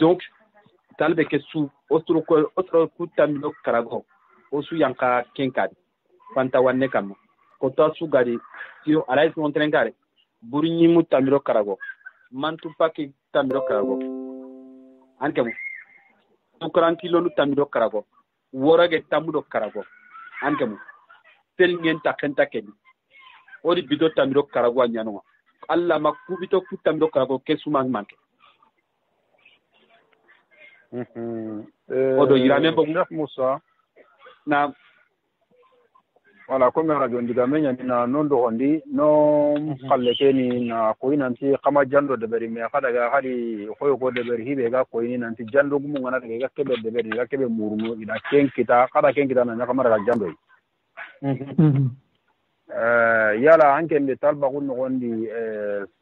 donc talbe ke su otro ku tamilo karago osu yanka kenkadi fanta wanne kam ko to su gadi tio alay son trenkare burinyi mu tamilo karago mantu paki tamilo karago anke mu tukran kilo lu tamilo karago worage tamudo karago anke mu tel ngen takenta kedi odi bido tamilo karago nyano alla makubito ku tamilo karago kesuma manke odo yirame bo Musa na wala ko me radio ndiga menya na nondo hondi no khalle keni na ko inanti kama jando de beri me kada ga hadi ko ko de beri hibe ga ko inanti jando gumu ngana de ga kebe de beri ga kebe murumu ida ken kita kada ken kita na kama ga jando yala anke mbe talba gunno gondi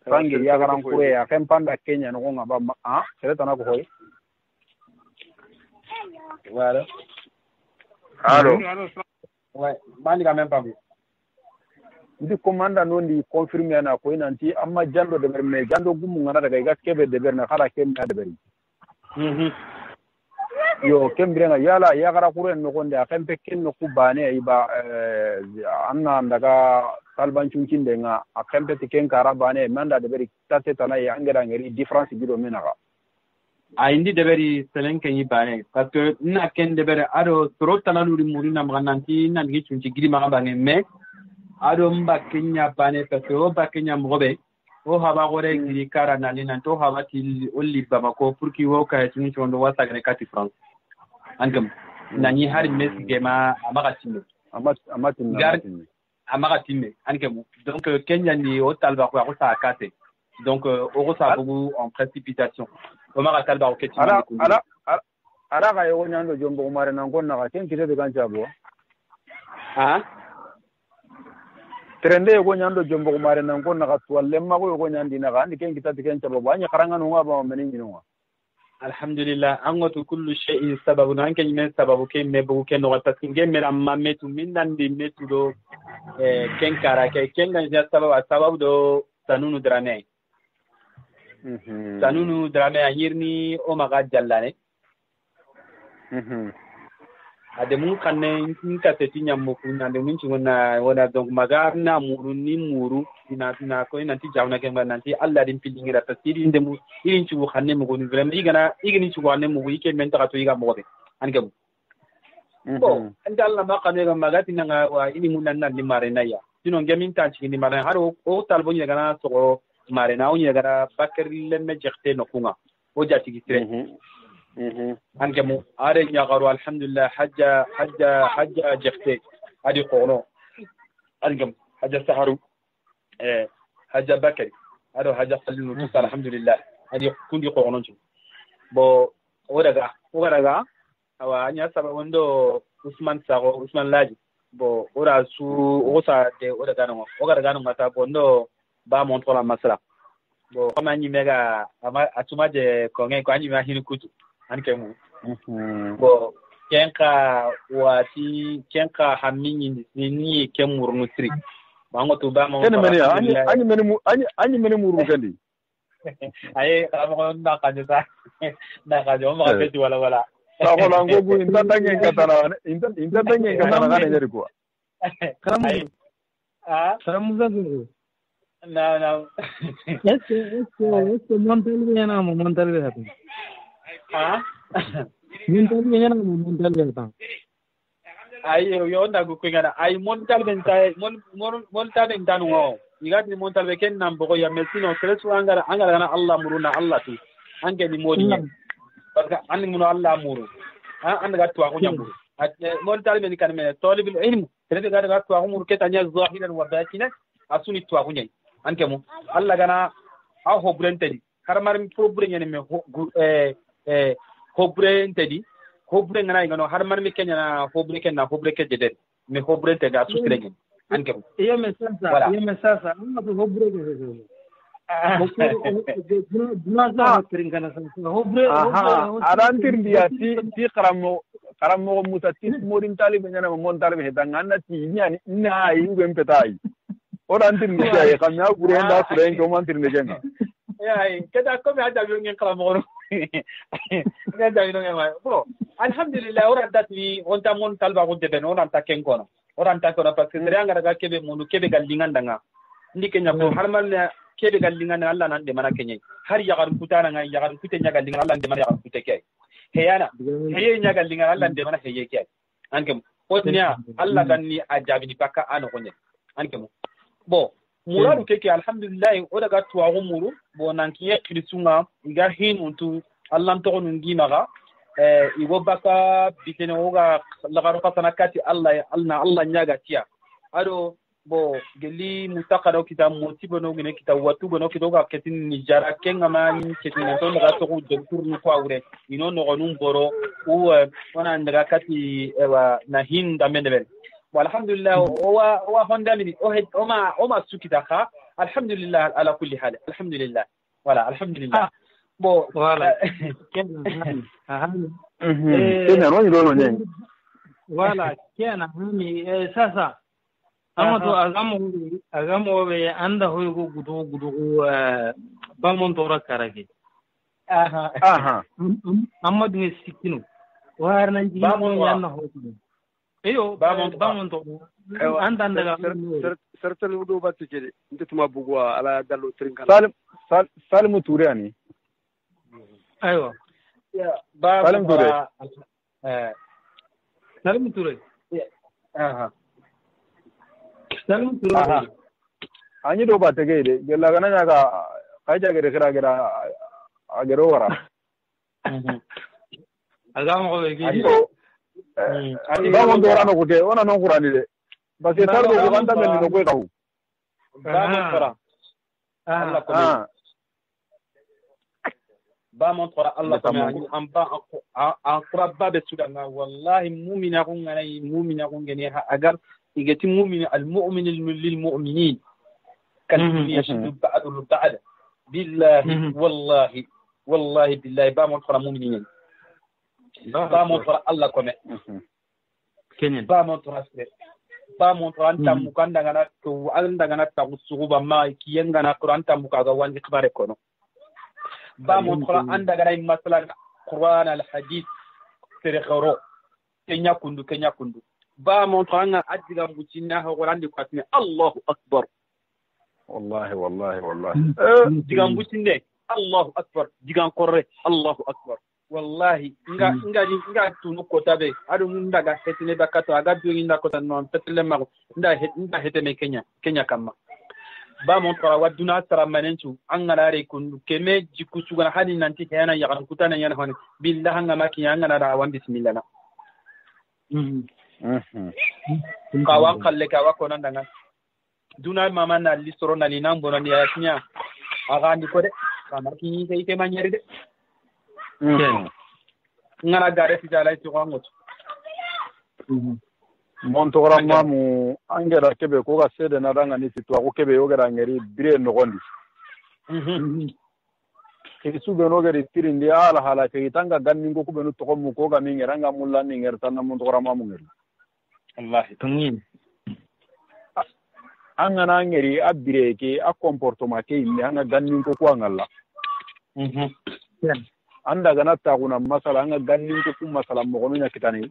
sangi ya garan kure ya ken panda Kenya no ngaba sere tanako hoy voilà allo ouais bani quand même pas vu ndi commanda non di confirmer na ko inanti amma jando de ber me jando gumu ngana daga ga kebe de ber na kala kebe de ber yo kembre nga yala ya gara kuren no gonde akempe ken no kubane iba anna daga salban chunkinde nga akempe tiken karabane manda de ber tate tana ya ngera ngeri difference bido menaka a indi deberi selenke yi bane parce que na ken debere ado tro tanaluri murina magananti na ngi chunchi giri magabane me ado mba kenya bane parce que o ba kenya mobe o haba gore giri kara na lina to haba til olli bamako pour ki wo ka tuni chondo wasa gane 4 francs angam nani har mes gema amagatinme amagatinme angam donc kenya ni o talba ko sa kate donc o sa bugu en précipitation Omar Talba o keti ala ga yo nyando jombo umare nan gonna ga ken kite de gancha bo trende yo nyando jombo umare nan gonna ga tuwalle ma go yo nyandi na ga ndi ken kita de kencha bo anya karanga no ngaba menin no alhamdulillah angotu kullu shay'in sababun anke men sababu ke me bu ken no ta tinge me amma metu mindan di metu do ken kara ke ken ga sababu do tanunu drane tanunu drame ahirni o maga jallane ade mun kanne nka tetinya mukuna de mun chingona wona donc maga na muru ni muru ina ko ina ti jawna ke nanti alla din pilingira ta tiri ndemu irin ci xanne mu goni vraiment igani ci xanne mu ike men ta to iga mo be an gabu bo andalla ma kanne ga maga tinanga wa ini mun nan ni mare na ya sino ngemin ta ci ni mare haro o talbo ni gana so mare na unya gara bakari lemme jexte no kunga o jati gitre anke mu are nya garu alhamdulillah hajja jexte adi qono angam hajja saharu hajja bakari ado hajja qallu tu alhamdulillah adi kundi qono ci bo odaga awa anya saba wondo usman laji bo ora su osa de odaga no mata bondo ba montre la masala bo kama nyi mega atuma de kongen ko anyi ma hinu kutu anke mu bo kenka hamini ni kemur nutri bango to ba mo anyi meni muru kandi ay amo na kaja mo ka beti wala sa ko lango bu inta dangen katana ngane nyeri ko karamu zagu No. Este montal viene montal viene. Montal viene. Ay yo onda go kwingana ay montal bentai montal ndanu ngo igati montal be ken nambo ko ya mesino kresu angara na Allah muruna Allah tu ange ni modi parce que an muno Allah muru an ga to ko nyamuru montal be kan me tolibul ilm tele ga to ko muru ketanya zahiran wa batinan asuni to ko nyai anke mu Allah gana a hobrentedi har mar problem nyane me hobrentedi hobre ngana ngano har mar mi kenya na hobre ke jede me hobrente ga su trengen anke mu iyo me sasa amma to hobre ke arantir dia ti karamo musa ti morin tali benyana mon tali be dangana ti nyani na yu gempetai orantir dia ya kamya gurenda kuren ko mantir ne jenga ya kada ko me ada ngin karamo ne da ino ngama bro alhamdulillah ora datni onta mon talba ko deben ora ta ken kono parce que ndanga daga kebe monu kebe gallingan danga ndike nya ko harmal kebe gallingan Allah nan de mana kenye har ya garu kutana ngai ya garu kutenya gallingan Allah de mana ya garu kuteke heyana heye nya gallingan Allah de mana heye ke anke otnya Allah ganni ajabi paka ano konye anke mo bo muradu keke alhamdulillah o daga tuwa muru bo nan kiye krisunga iga hinuntu Allah to nungi maga igo baka bitene oga lagaru kasana kati Allah nyaga tia ado bo geli mutakado kita motibo no ngene kita watu bono kidoga ketin nijara kenga mani ketin to daga to ko doktor ni ko awre ino no gonum boro o wana daga kati ewa na hinda mendebel walhamdulillah wa fondamini o ma sukita kha alhamdulillah ala kulli hal alhamdulillah wala alhamdulillah bo wala wala kena hani sasa amato agamo be anda hoygo gudu balmon tora karage amadu ne sikino warna jino yanna hoygo eyo balmon to anda daga sertel wudo batte jede ndetuma bugwa ala dallo trinkala Salim Touré ani ايوه يا سالم توري سالم توري سالم توري anyi do ba tage de gella gana ga kaja gere kira agero wara agamo ko be ani ba mo do rano ko de ona no qurani de ba se tardo ko banda mel no ko kaw ba mo fara Allah ko ba mon tora Allah ko ma am ba an qurabba be sudanga wallahi mu'mina ko ngani mu'mina ko ngeni agar igati mu'min al mu'min lil mu'minin kan yashdu ba'du ba'd billahi wallahi billahi ba mon tora mu'minin ba mon tora Allah ko me kenyen ba mon tora ba mon tora antam mukanda ngana to anda ngana ta usuba ma kiyenga na qur'an tam mukaga wangi khbare kono ba mon tora anda gara masala Qur'an al hadith tere khoro kenya kundu ba mon tora nga adiga mbucina ha gorandi kwatne Allahu akbar wallahi diga mbucinde Allahu akbar diga korre Allahu akbar wallahi nga tunu kotabe adu ndaga hetine bakato aga biinda kota non petele mago nda hetene kenya kama ba mon tora waduna tara manenchu angarare kun keme jikusu gana hadi nanti yana yagan kutana yana hone billahi nga maki yana da wan bismillah na kawan kalle kawa konan danga duna mama na listoro na linam bono ni atnya aga ndi ko de kama ki sai ke manyeri de ngana gare ti jala ti ko ngot montora mamu angera kebe ko ga sede na danga ni sitwa ko kebe yogera ngeri bire no gondi kisu be no gari tirindi ala hala ke tanga ganni ko be no to ko mu ko ga mi ngeranga mulla ni ngerta na montora mamu ngeri wallahi tungin angana ngeri abire ke a comportement ke ni anga ganni ko angalla anda gana ta kuna masala anga ganni ko masala mo gono nya kitani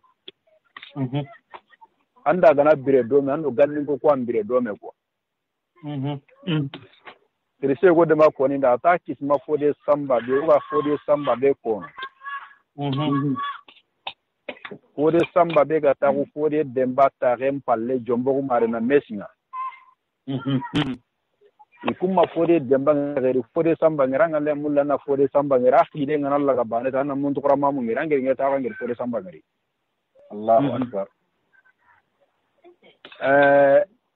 anda gana bire dome ando ganni ko ambire dome ko Trise go de ma ko ni da ta kisma fode samba be wa fode samba be ko fode samba be ga ta ko fode demba ta rem palle jombo mare na mesinga ikuma fode demba ngere fode samba ngeranga le mulla na fode samba ngera khide ngana Allah ga bane ta na mun to krama mu ngeranga ngere ta ngere fode samba ngeri Allahu akbar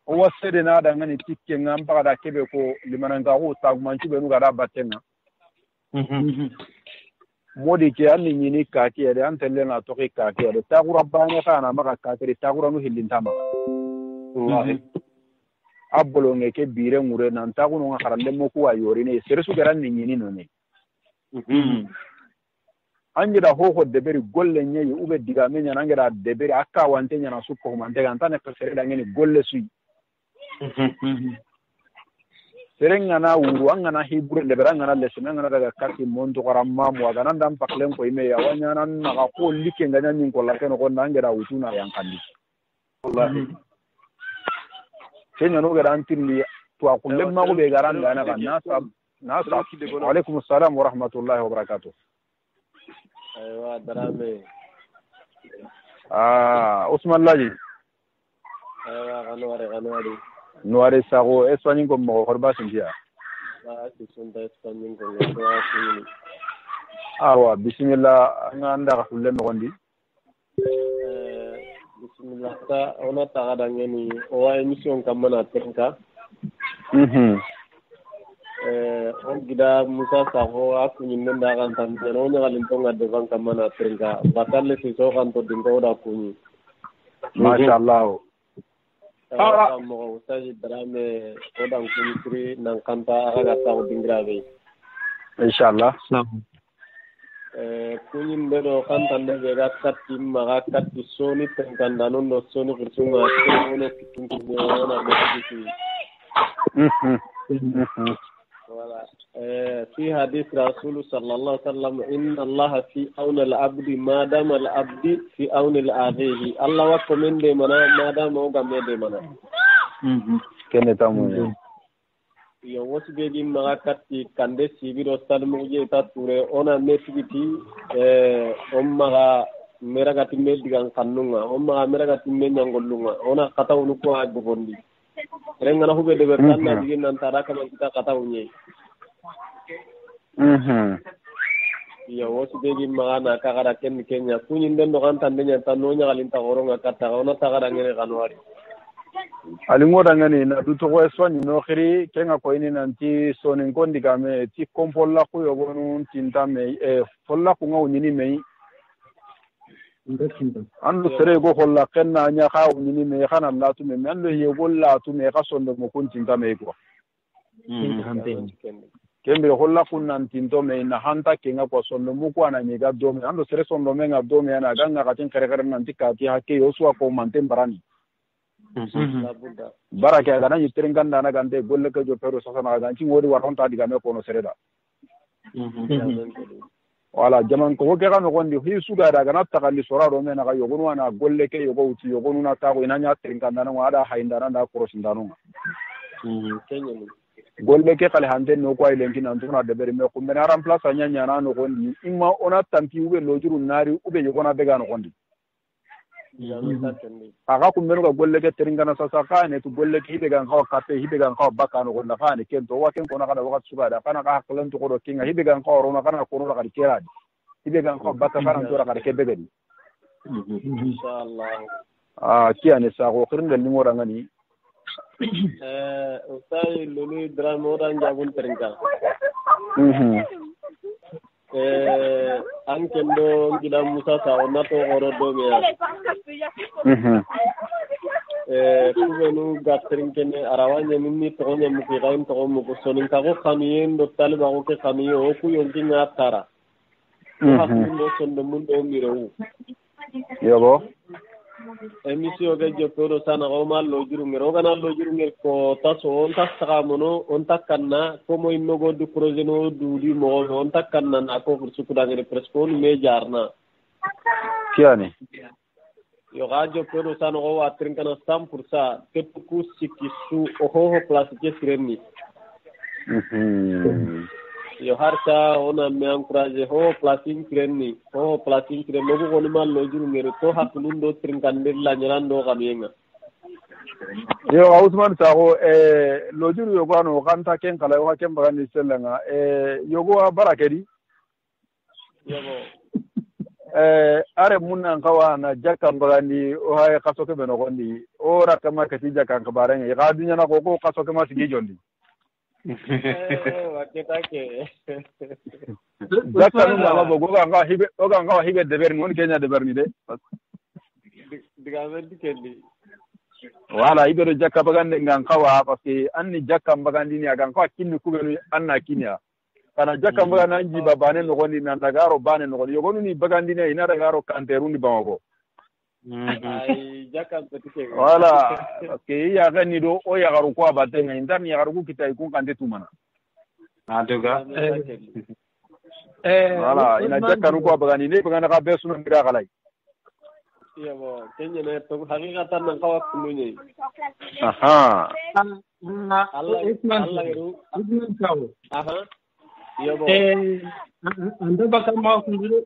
wasede na da ngani tikke ngam pa da kebe ko limananga ko tagmanci be nu ga da batenga modi ke anni ni ka ke de antelle na to ke ka ke de tagura banya kana maka ka ke tagura nu hillinta ma wallahi abolo ngeke bire ngure nan ta kuno ngaralle mo ku ayori ne seresu garan ni nyini no ne angira ho deberi golle nyi ube diga me nyana ngira deberi akka wante nyana su ko man daga antane ko sere da ngeni golle sui serenga na wuru anga na hibure debera ngana lesina ngana daga kati monto karamma mo aga nan dam paklen ko ime ya wanya nan na ko like ngana nyin ko la ken ko nangira utuna yang kandi wallahi kenya no ga antilli to akulle ma ko be garan da na nasa wa alaikum assalam wa rahmatullahi wa barakatuh aywa darame Usman Laji aywa kanwari nuare sago Espagne ko mo horba sindia ci sunta Espagne ko ngani awa bismillah nganda ka fulle no gondi bismillah ta ona ta ga ngani o wa emission kamana tenka on gida Musa Saho akunyi nenda kan tan no nya galin tonga de ban kamana tenka batalle si so kan to dingo da kunyi masha Allah mo ustazi darame odan kunitri nan kanta aga ta dingrave inshallah kunyin bedo kanta de ga katti maga katti soni tenkanda non no soni kursunga ono kitungu ona mekiti wala في حديث رسول صلى الله عليه وسلم إن الله في أون العبد ما دام العبد في أون الأخيه الله وكمن دي منا ما دام هو كمن دي منا كن تامو yo wosu be di magakati kande sibiro salmuje ta ture ona metibiti ommaga meragati medigan kannunga ommaga meragati menyangolunga ona katawnu ko ay bogondi renga na hube de bertanna digin nan taraka man kita katawunye yo wosu be di magana kagara ken kenya kunyin den no kan tandenya tanonya galinta goronga kata ona tagara ngene kanwari alingoda ngani na duto ko Espagne no khiri kenga ko ini nanti sonin kondi game ti kompolla ko yogonu tintame folla ko ngaw nyini mei ando sere go holla kenna nya khaw nyini mei khana latu me ando yego latu me khasondo mo kun tintame ko kembe holla kun nan tinto me na hanta kenga ko sondo mu ko ana nyega do me ando sere sondo me ngab do me ana ganga katin kare kare nan tikati hakke yoswa ko mantem barani barake agana yitrin ganda na gande golle ke jo pero sasana ganci wodi waronta diga me kono sereda wala jaman ko ke kanu gondi hi suga daga na takandi sorado me na ga yogonu ana golle ke yogo uti yogonu na ta ko inanya trin ganda na wada haindana da korosindano golle ke kale hande no ko ay lenki nan tuna de beri me ko men aram place anya nyana no gondi imma ona tampi ube lojuru nari ube yogona be ga no gondi aga kumbeno ga golle ke teringana sasa kane tu golle ke hibe gan kaw kape hibe gan kaw bakano gonda kane ken to waken kona kada wakat suga da kana ka haklan to kodo kinga hibe gan kaw rona kana kono la kadi keradi hibe gan kaw bakka kana to ra kadi kebe gadi inshallah kiane sa ko kirin dalli ngora ngani usai lulu drama orang jagun teringka an kendo gida Musa sa ona to oro do me kubenu gatrin kene arawanya minni to nya muki gain to mu ko sonin ka ko kamiyen do talba ko ke kamiyo o ku yonki ngatara ha mundo sondo mundo miro yobo emisio ga joporo sana o mal lo juru ngero gana lo juru ngel ko taso on tasaka mono on takkanna ko moy nogo du projet no du di mo on takkanna na ko fursu ku dangere presque me jarna kiane yo ga joporo sana o wa trinkana 100% ke ku sikki su o ho place ke sireni yo harta ona me encourager ho placing sireni ho placing sire logo ko mal lo juru ngero to hakulun do trinkan der la nyarando kamienga yo Usman Sago lojuru yogo ano kanta ken kala yo hakem bagani selanga yogo barakedi yogo are munna kawa na jakka bagani o hay kasoke beno gondi o rakama kati jakka kabaranga ya dunya na ko kasoke ma sigi jondi waketake dakka no ma bogo ga hibe de berni on kenya de berni de diga men dikendi wala ibero jakka bagande ngan kawa parce que anni jakka bagandi ni agan kawa kinni kubenu anna kinya kana jakka bagana anji babane no goni nan dagaro bane no goni yogonu ni bagandi ni ina dagaro kanteru ni bamako ay jakka petike wala parce que ya gani do o ya garu ko abate ngai ndan ya garu kitai kun kante tumana aduga wala ina jakka nu ko bagandi ni bagana ka besu no mira galai iya bo kenya na to hakikatan nang kawa kulunye aha Allah geru kawo aha iya bo anda bakal mau kundude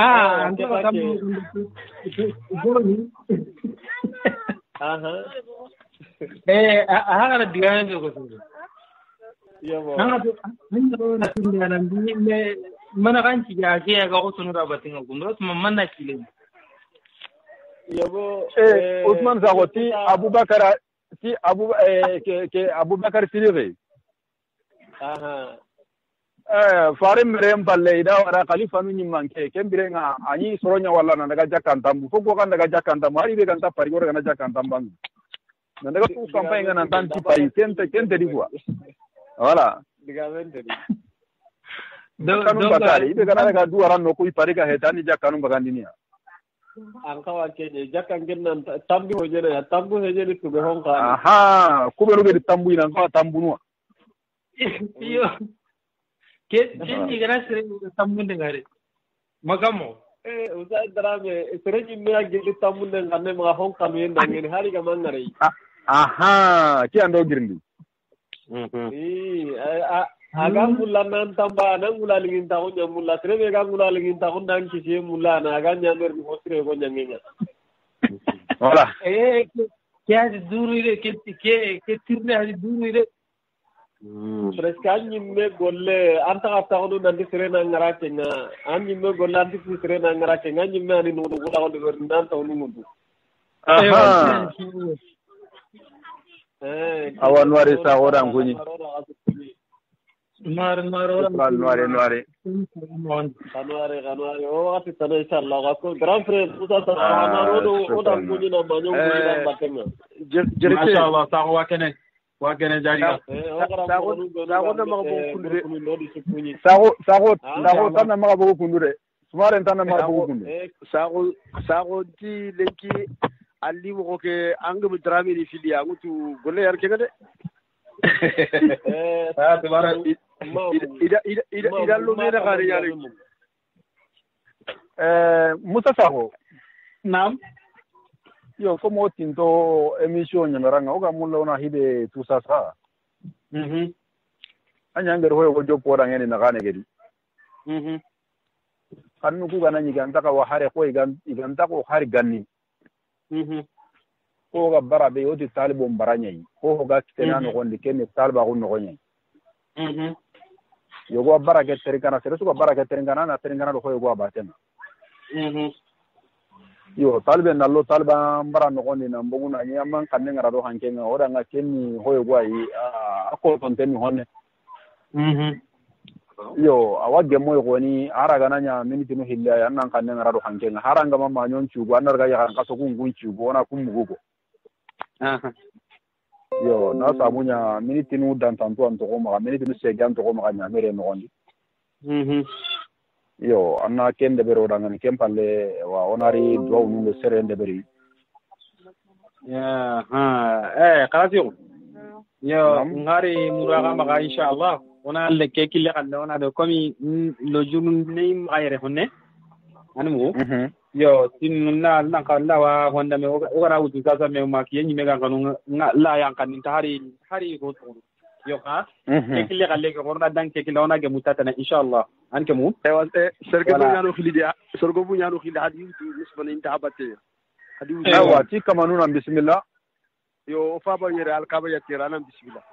anda bakal mau kundude aha aha ada diane ko kundude iya bo anda na kundude alambi me mana kan ci ya ke ga ko sunu rabatin kundude manna kile yabo Ousmane Sakho ti Abubakar ke Abubakar Sidiki aha fare mere mballe ida wara khalifa nu nyimmanke kembire nga ani soronya wala na daga jakantambu foko kan daga jakantambu hari be kan ta pari gora na jakantambu na daga tu campagne nga nan tanti pai kente di quoi voilà diga vende kanu bakari be kana daga duara no ko ipari ka hetani jakanu bagandini an kawa kenye jakan gennan tambi hojene ya tambu hojene to be honka aha kubero be tambu ina ka tambu no iyo ke ni gara sere tambu ngare magamo usa drame sere ni me ageli tambu ngane ma honka no yenda ngene hari ga mangare aha ki ando girndi aga mulla nan tamba nan mulla lingin ta ko nyamulla trebe ga mulla lingin ta ko nan kisi mulla na ga nyamer ni hosre ko nyanginya voilà ke hadi duru ire ke tirne hadi duru ire presque an nyimme golle anta ka ta ko nan di sere na ngara kenga an nyimme golle anti fu sere na ngara kenga nyimme ani no ko ta ko de nan ta ni mudu aha awan wari sa ora nguni noire kanware o ati tana inshallah ko grand frère Moussa Sakho na rodo o da nguni na manyo nguni na batenga jerete inshallah Sakho wa kene jariga Sakho na maga bo kundure Sakho tan maga bo kundure sumare tan maga bo kundure Sakho ti lenki ali wo ke angam drami ni filia ngutu golle yar kega de tibara ida lo mera kare yale Moussa Sakho nam yo como tinto emission nyamaranga oga mulla ona hibe tusasa anya ngere hoyo go jopo da ngene na gane gedi kanu ku gana nyi ganta ka wa hare ko iganta ko hari ganni ko ga barabe odi talibo mbaranyai ko ga kitena no gondi kenne talba go no gonyai yogo barake terikana sere suko barake terikana na terikana do ko yogo abatena yo talbe nallo talba mbara no gondi na mbuguna ni amman kanne ngara do hankenga oda nga kenni ho yogo ai ko tontenni honne yo awage moy goni araga nanya miniti no hilla ya nan kanne ngara do hankenga haranga mamma nyon chugo anarga ya kan kaso kun chugo ona kumugo yo na samunya miniti nu dan tanto an to ma miniti nu se gan to ma nya mere no gondi yo anna kende bero dangan kempalle wa onari do nu sere ende beri ya qarasiyo yo ngari muraga maga inshallah ona le kekile kan ona do komi lo junun ni ayre honne animu yo tin na kan lawa honda me o gara wutu sasa me ma kiyenyi me kan kanu la yang kan hari go to yo ka kekile galle ko horna dan kekile ona ge mutata na inshallah anke mu serge bu nyano khilidi sorgo bu nyano khilidi hadi musbana inta abate hadi wa ti kamanuna bismillah yo fa ba yere alkaba yakira nan bismillah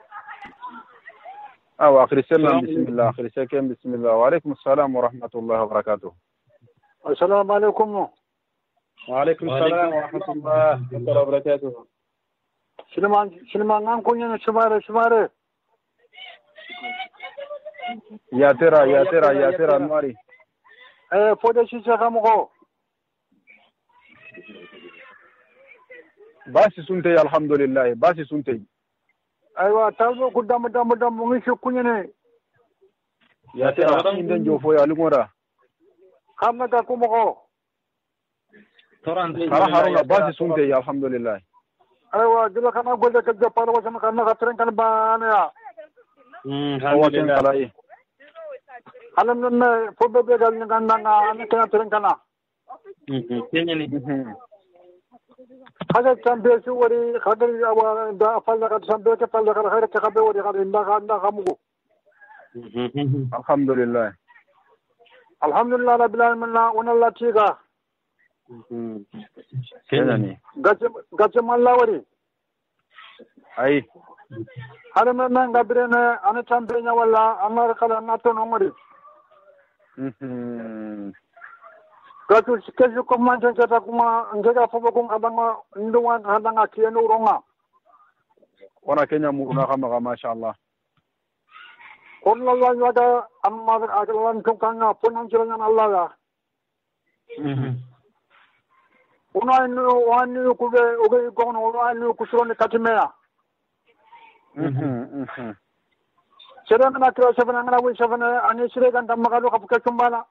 Christian bismillah Christian bismillah wa alaikum assalam wa rahmatullahi wa barakatuh. Assalamu alaikum. Wa alaikum assalam wa rahmatullahi wa barakatuh. Shilman an kunya na shimare. Ya tera nwari. Foda shi saka muko. basi sunte alhamdulillah basi sunte aywa talbo ko dam ngi shukunyene ya tera inde jofo ya lugora xamna ka ko mo kara haruna basi sunte alhamdulillah aywa dila kana golde ka jappalo ko sama kana katren kan baana hawaten kalai alam nan fobe be gal nganda nga an kana tren kana kenyani haga tambe su wari khadari awa da falla ka tambe ka falla ka khayra ka be wari khadari nda khamugo alhamdulillah rabbil alamin wa la tiga kenyani gache malla wari ai hada men gabrene an tambe nya wala amar kala nato no ngori Katu keju ko manjan kata kuma ngega fobo ko kadanga ndwa kadanga kienu ronga. Wana Kenya muruna kama masha Allah. Kono Allah yaga amma akalan tukanga punan jiranya Allah ya. Una inu wani kube oge kono wani kusroni katimea. Serang na kira sevena ngana wi sevena ani sire kan tamakalu kapuka chumbala.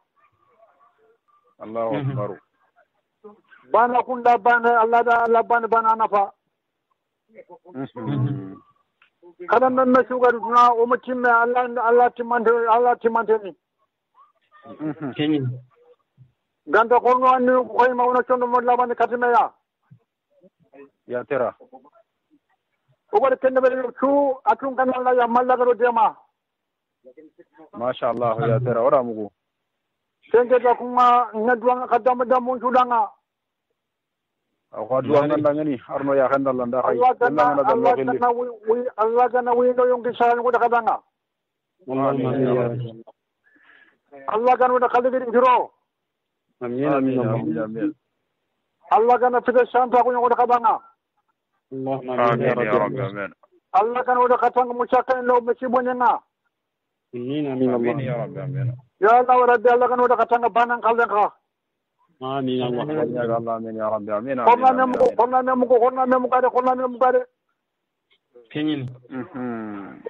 Allahu akbar. Bana kunda bana Allah bana nafa. Kada nan na shugar na umatin me Allah timante ni. Kenyi. Ganda kono anu koy mauna chondo mo labane katime ya tera. Obar kende be su atun kan Allah ya malla garo dema. Masha Allah ya tera ora mugo. Senge da kuma nadwa kadam da mun sudanga. Awa duwa ngani arno ya khanda landa khay. Allah kana wi no yung kisan ko kadanga. Allah kana da kalgiri jiro. Amin. Allah kana fide santa ko yung kadanga. Amin ya rabbi amin. Allah kana da katang musakan no mesibonyenga. Amin ya rabbi amin. Ya Allah rabbi Allah kana da katang banang kalanga. Amin Allah. Ya Allah amin ya rabbi amin. Konna nemu kare. Kenyi.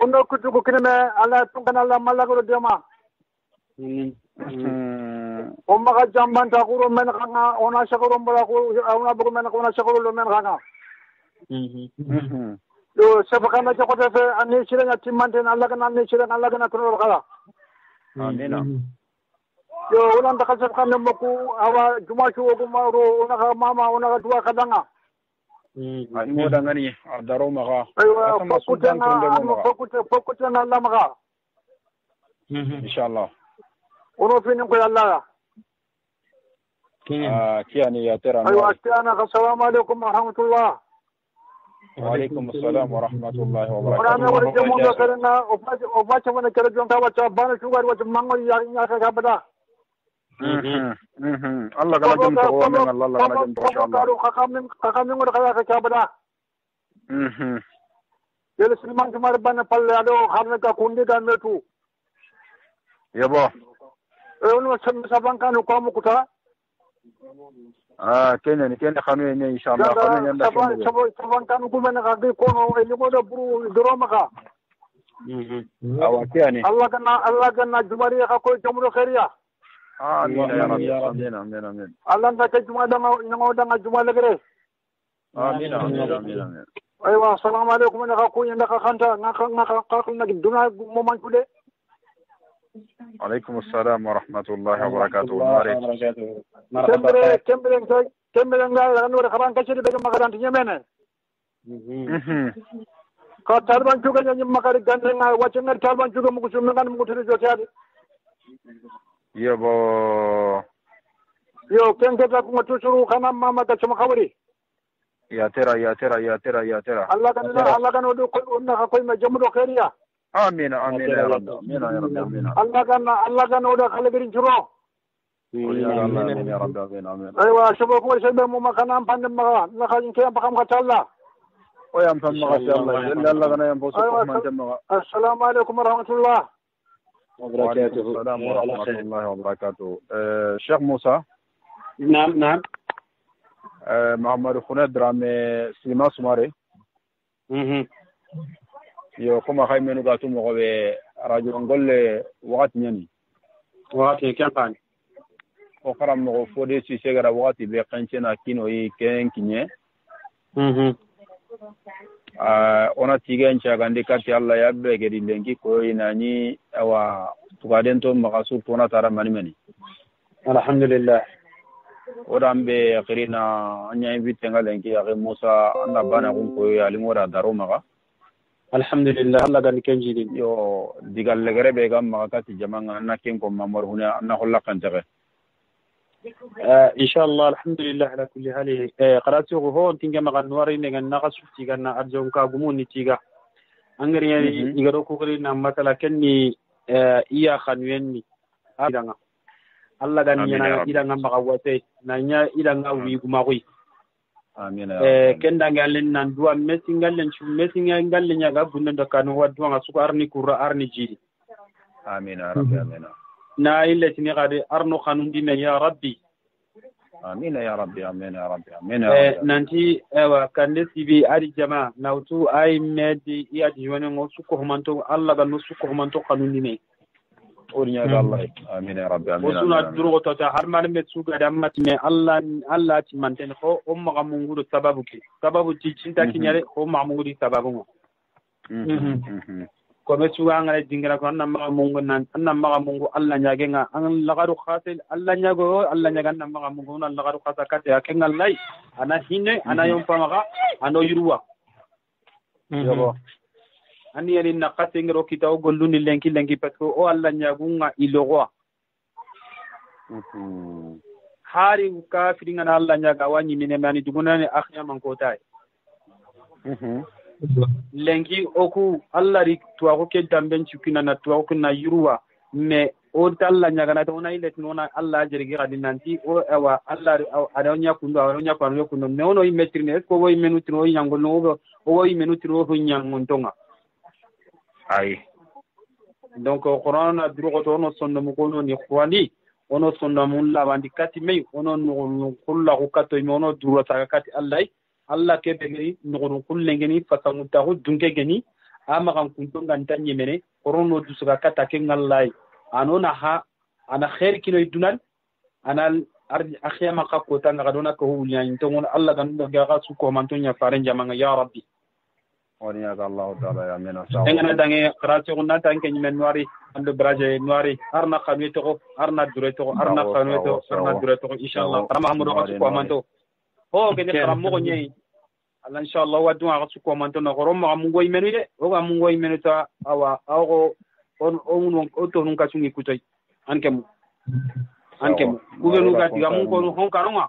Ono kutu ko kineme ala tungana Allah malago dema. Omma ka jamban ta kuro men kanga ona shakoro mbala ko ona bugo men ko ona shakoro lo men kanga. Yo sabakana ko te ani sirena timante Allah kana ani sirena Allah kana turo kala. Amin. Yo ulan da kasab kan moku awa juma shu ko maro ona ka mama ona ka dua kadanga. Ai mo dangani daro maga. Aywa fokutana Allah maga. Inshallah. Ono fini ko Allah. Kiyani ya tera. Aywa kiyana assalamu alaikum wa rahmatullah. Wa alaikum assalam wa rahmatullahi wa barakatuh. Ora me wori jemu do karena obacha wana kere jonta wacha bana sugar wacha mango ya ka bada. Allah kana jam to wa men Allah kana jam to inshallah. Kakam ngor kaya ka bada. Yele silman tumar bana palle ado kharna ka kundi ga metu. Yabo. Ono sabang kanu ko mukuta. Kenya khanu ne inshallah khanu nyanda sabang kanu ko mena ga ko no eli ko do buru droma ka. Awa kiyani. Allah kana jumari ka ko jamro khairia. Amin ya rabbi amin. Allah ta ke juma da ngo da juma legere. Amin. Aywa assalamu alaikum na ko yanda ka khanta na duna mo man kude. Alaikum assalam wa rahmatullahi wa barakatuh. Kembere ngal anu khaban ka chiri be magaran nyemene. Ka tarban juga nyim makari gande ngal wachengar tarban juga mu kusum ngan mu kutere jotade. Yabo. Yo kenge ta kuma tusuru kana mama ta chuma khawri. Ya tera. Allah kan odo ko onna ka koy ma jamudo khairiya. Amin ya rabbi. Amin. Allah kan odo khalgirin juro. Amin ya rabbi. Amin. Aywa shabo ko shebe mu makana pandem ma la khajin ke pakam ka Allah. O yam fam ma sha Allah. Allah kana yam bosu ko man jamma. Assalamu alaikum wa rahmatullah. Assalamu alaikum wa rahmatullahi wa barakatuh. Sheikh Musa. Naam. Mahamadou Khounet Dramé Sima Soumare yo kuma hay menu ga tumo be radio ngolle wakati nyani wakati kampani o karam no fode ci segara wakati be kancena kino yi ken kinye ona tigen chagande kati Allah yabbe gedi lengi ko inani awa tugaden to magasu tona tara mani alhamdulillah odambe khirina anya invite ngalengi ya Musa anna bana ko ali mora daro maga alhamdulillah Allah gani kenjidi yo digal legere be gam maga kati jamanga anna ken ko mamor huna anna holla kan tere inshallah alhamdulillah ala kulli hali qaratu ho tinga maga nwari ne ganna ka sufti ganna arjon ka gumuni tiga angari yani igaro ko khirina masala kenni iya khanwenni adanga Allah gani yana idanga maga wate nanya idanga wi gumagoi amin kenda ngalen nan duwa mesingalen ngalen nya ga bunna kanu wadwa nga suko arni kurra arni jidi amin ya rabbi amin na illetini gade arno khanundi me ya rabbi amin ya rabbi amin ya rabbi amin nanti ewa kande sibi ari jama nautu ay medi ya diwane ngo suko humanto Allah ga no suko humanto khanundi me ورنيا الله آمين يا رب آمين وسنا دروغو تا هرمان متسوغا دامات مي الله تي مانتن خو ام غامونغو سببك سبب تي تشنتا كينياري خو مامونغو سببو ko be suwa ngale dingira ko nan ma mungu nan nan ma mungu Allah nyaage nga an lagaru khasil Allah nyaago Allah nyaaga nan ma mungu nan lagaru khasa kate akengal lay ana hinne ana yom pamaga ano yurwa yobo ani yani nakati ngiro kitaw golluni lenki parce que o Allah nyaagunga ilogo hari kafiri ngana Allah nyaaga wani mine mani dugunani akhya man ko tay lenki oku Allah ri tuwa ko ke damben cikina na tuwa ko na yurwa me o Allah nyaaga na to na ile tnona Allah jirgi gadi nanti o ewa Allah adonya kundo me ono imetrine ko wo imenu tro yango no o imenu tro ho nyango ntonga ay donc qur'ana duro to no sonno mo kono ni khwani ono sonno mun la bandi kati me ono no kullu ko kato mi ono duro ta kati Allah ke be ni no kullu ngeni fasamu ta dunke geni ama kan kunto nganta nyemene qur'ano du suka kata ke ngallai anona ha ana khair kino idunal ana akhiyama ka ko tanga dona ko hunya ntongon Allah kan ga su ko mantonya faren jamanga ya rabbi ورنيا الله تعالى يا من engana dange qaratu kunna tanke nyimen noiri ando braje noiri arna khamito arna dureto arna khamito arna dureto inshallah rama hamdo ko manto o gene karamu ko nyei Allah inshallah wadu ga ko manto no romo mu ngoy menu de o ga mu ngoy menu ta awa awo on to nun ka sungi kutoy ankemu kubenu ga diga mu ko hon karunga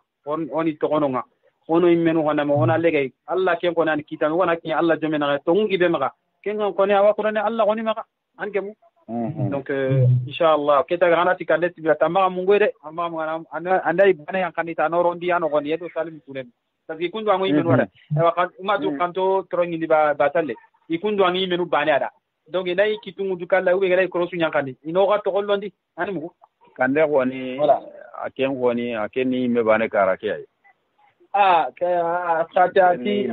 oni to kononga ono imenu hona mo ona legay Allah ken ko nan kitan wona ki Allah jomena to ngi be maga ken ko ne awa ko ne Allah goni maga ankemu donc inshallah keta ganati kande tibi tama mu ngoyde amma mo andai bana yang kanita no rondi ano goni yedo salim tulen tabi kundu ango imenu wala e kan umatu kanto trongi di batalle ikundu ango imenu bane ada donc inai kitungu dukalla ube ngai krosu nyankandi ino ga to gollondi animu kande goni aken goni akeni me bane karake ay ساتي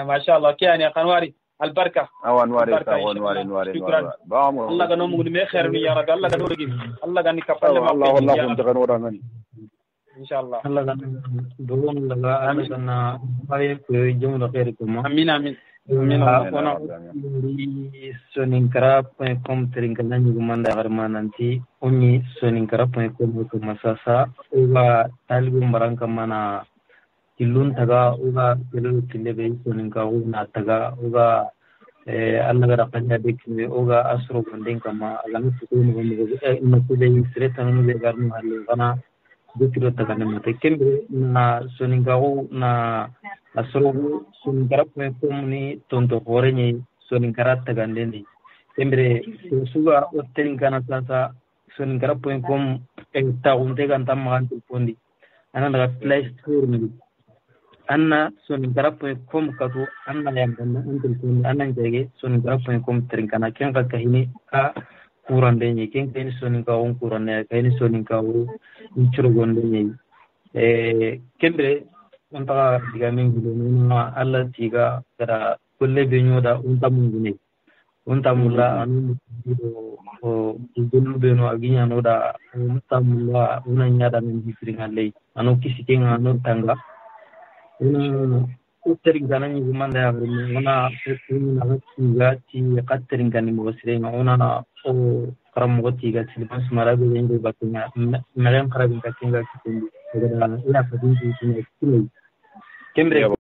ما شاء الله كيان يا قنواري البركه نواري الله كانوا مغني ما خير يا رب الله كانوا رجيم الله كان يكفل ما الله كنت غنورا ان شاء الله الله كان دون لغا انا كنا باي كوي جمله خيركم امين Ona di soninkara.com teringkana nyugumanda nanti oni soninkara.com itu masasa uga talibum barangka mana ilun taga uga ilun tilebe soninka una taga uga annagara kanya dekne uga asro bonding kama alami sukuni masule sretanu be garnu halle kana dukiro taga nemate kembe na soninka na asrogu soninkara.com ni tonto horenye soninkara tagandeni sembre suga otelinkana sasa soninkara.com tagunte kan tamman pondi ana daga play store ni anna soninkara.com katu anna yang kan antul pondi anna jege soninkara.com terinkana ken ka kahini ka kurande ni ken ken soninka on kurane ken soninka o inchuro gonde ni kembre unta diga men gulo nuna alla tiga kada kulle be nyoda unta mungune unta mulla anu o dulu be no aginya no da unta mulla una nyada men hifringa lei anu kisikenga anu tanga una uttering ganan ni manda ya una una tiga ti qatring kan mo sirena una o karam goti ga silbas marabe ngi batunya meren karabin katinga kitendi daga ila fadin ti kembre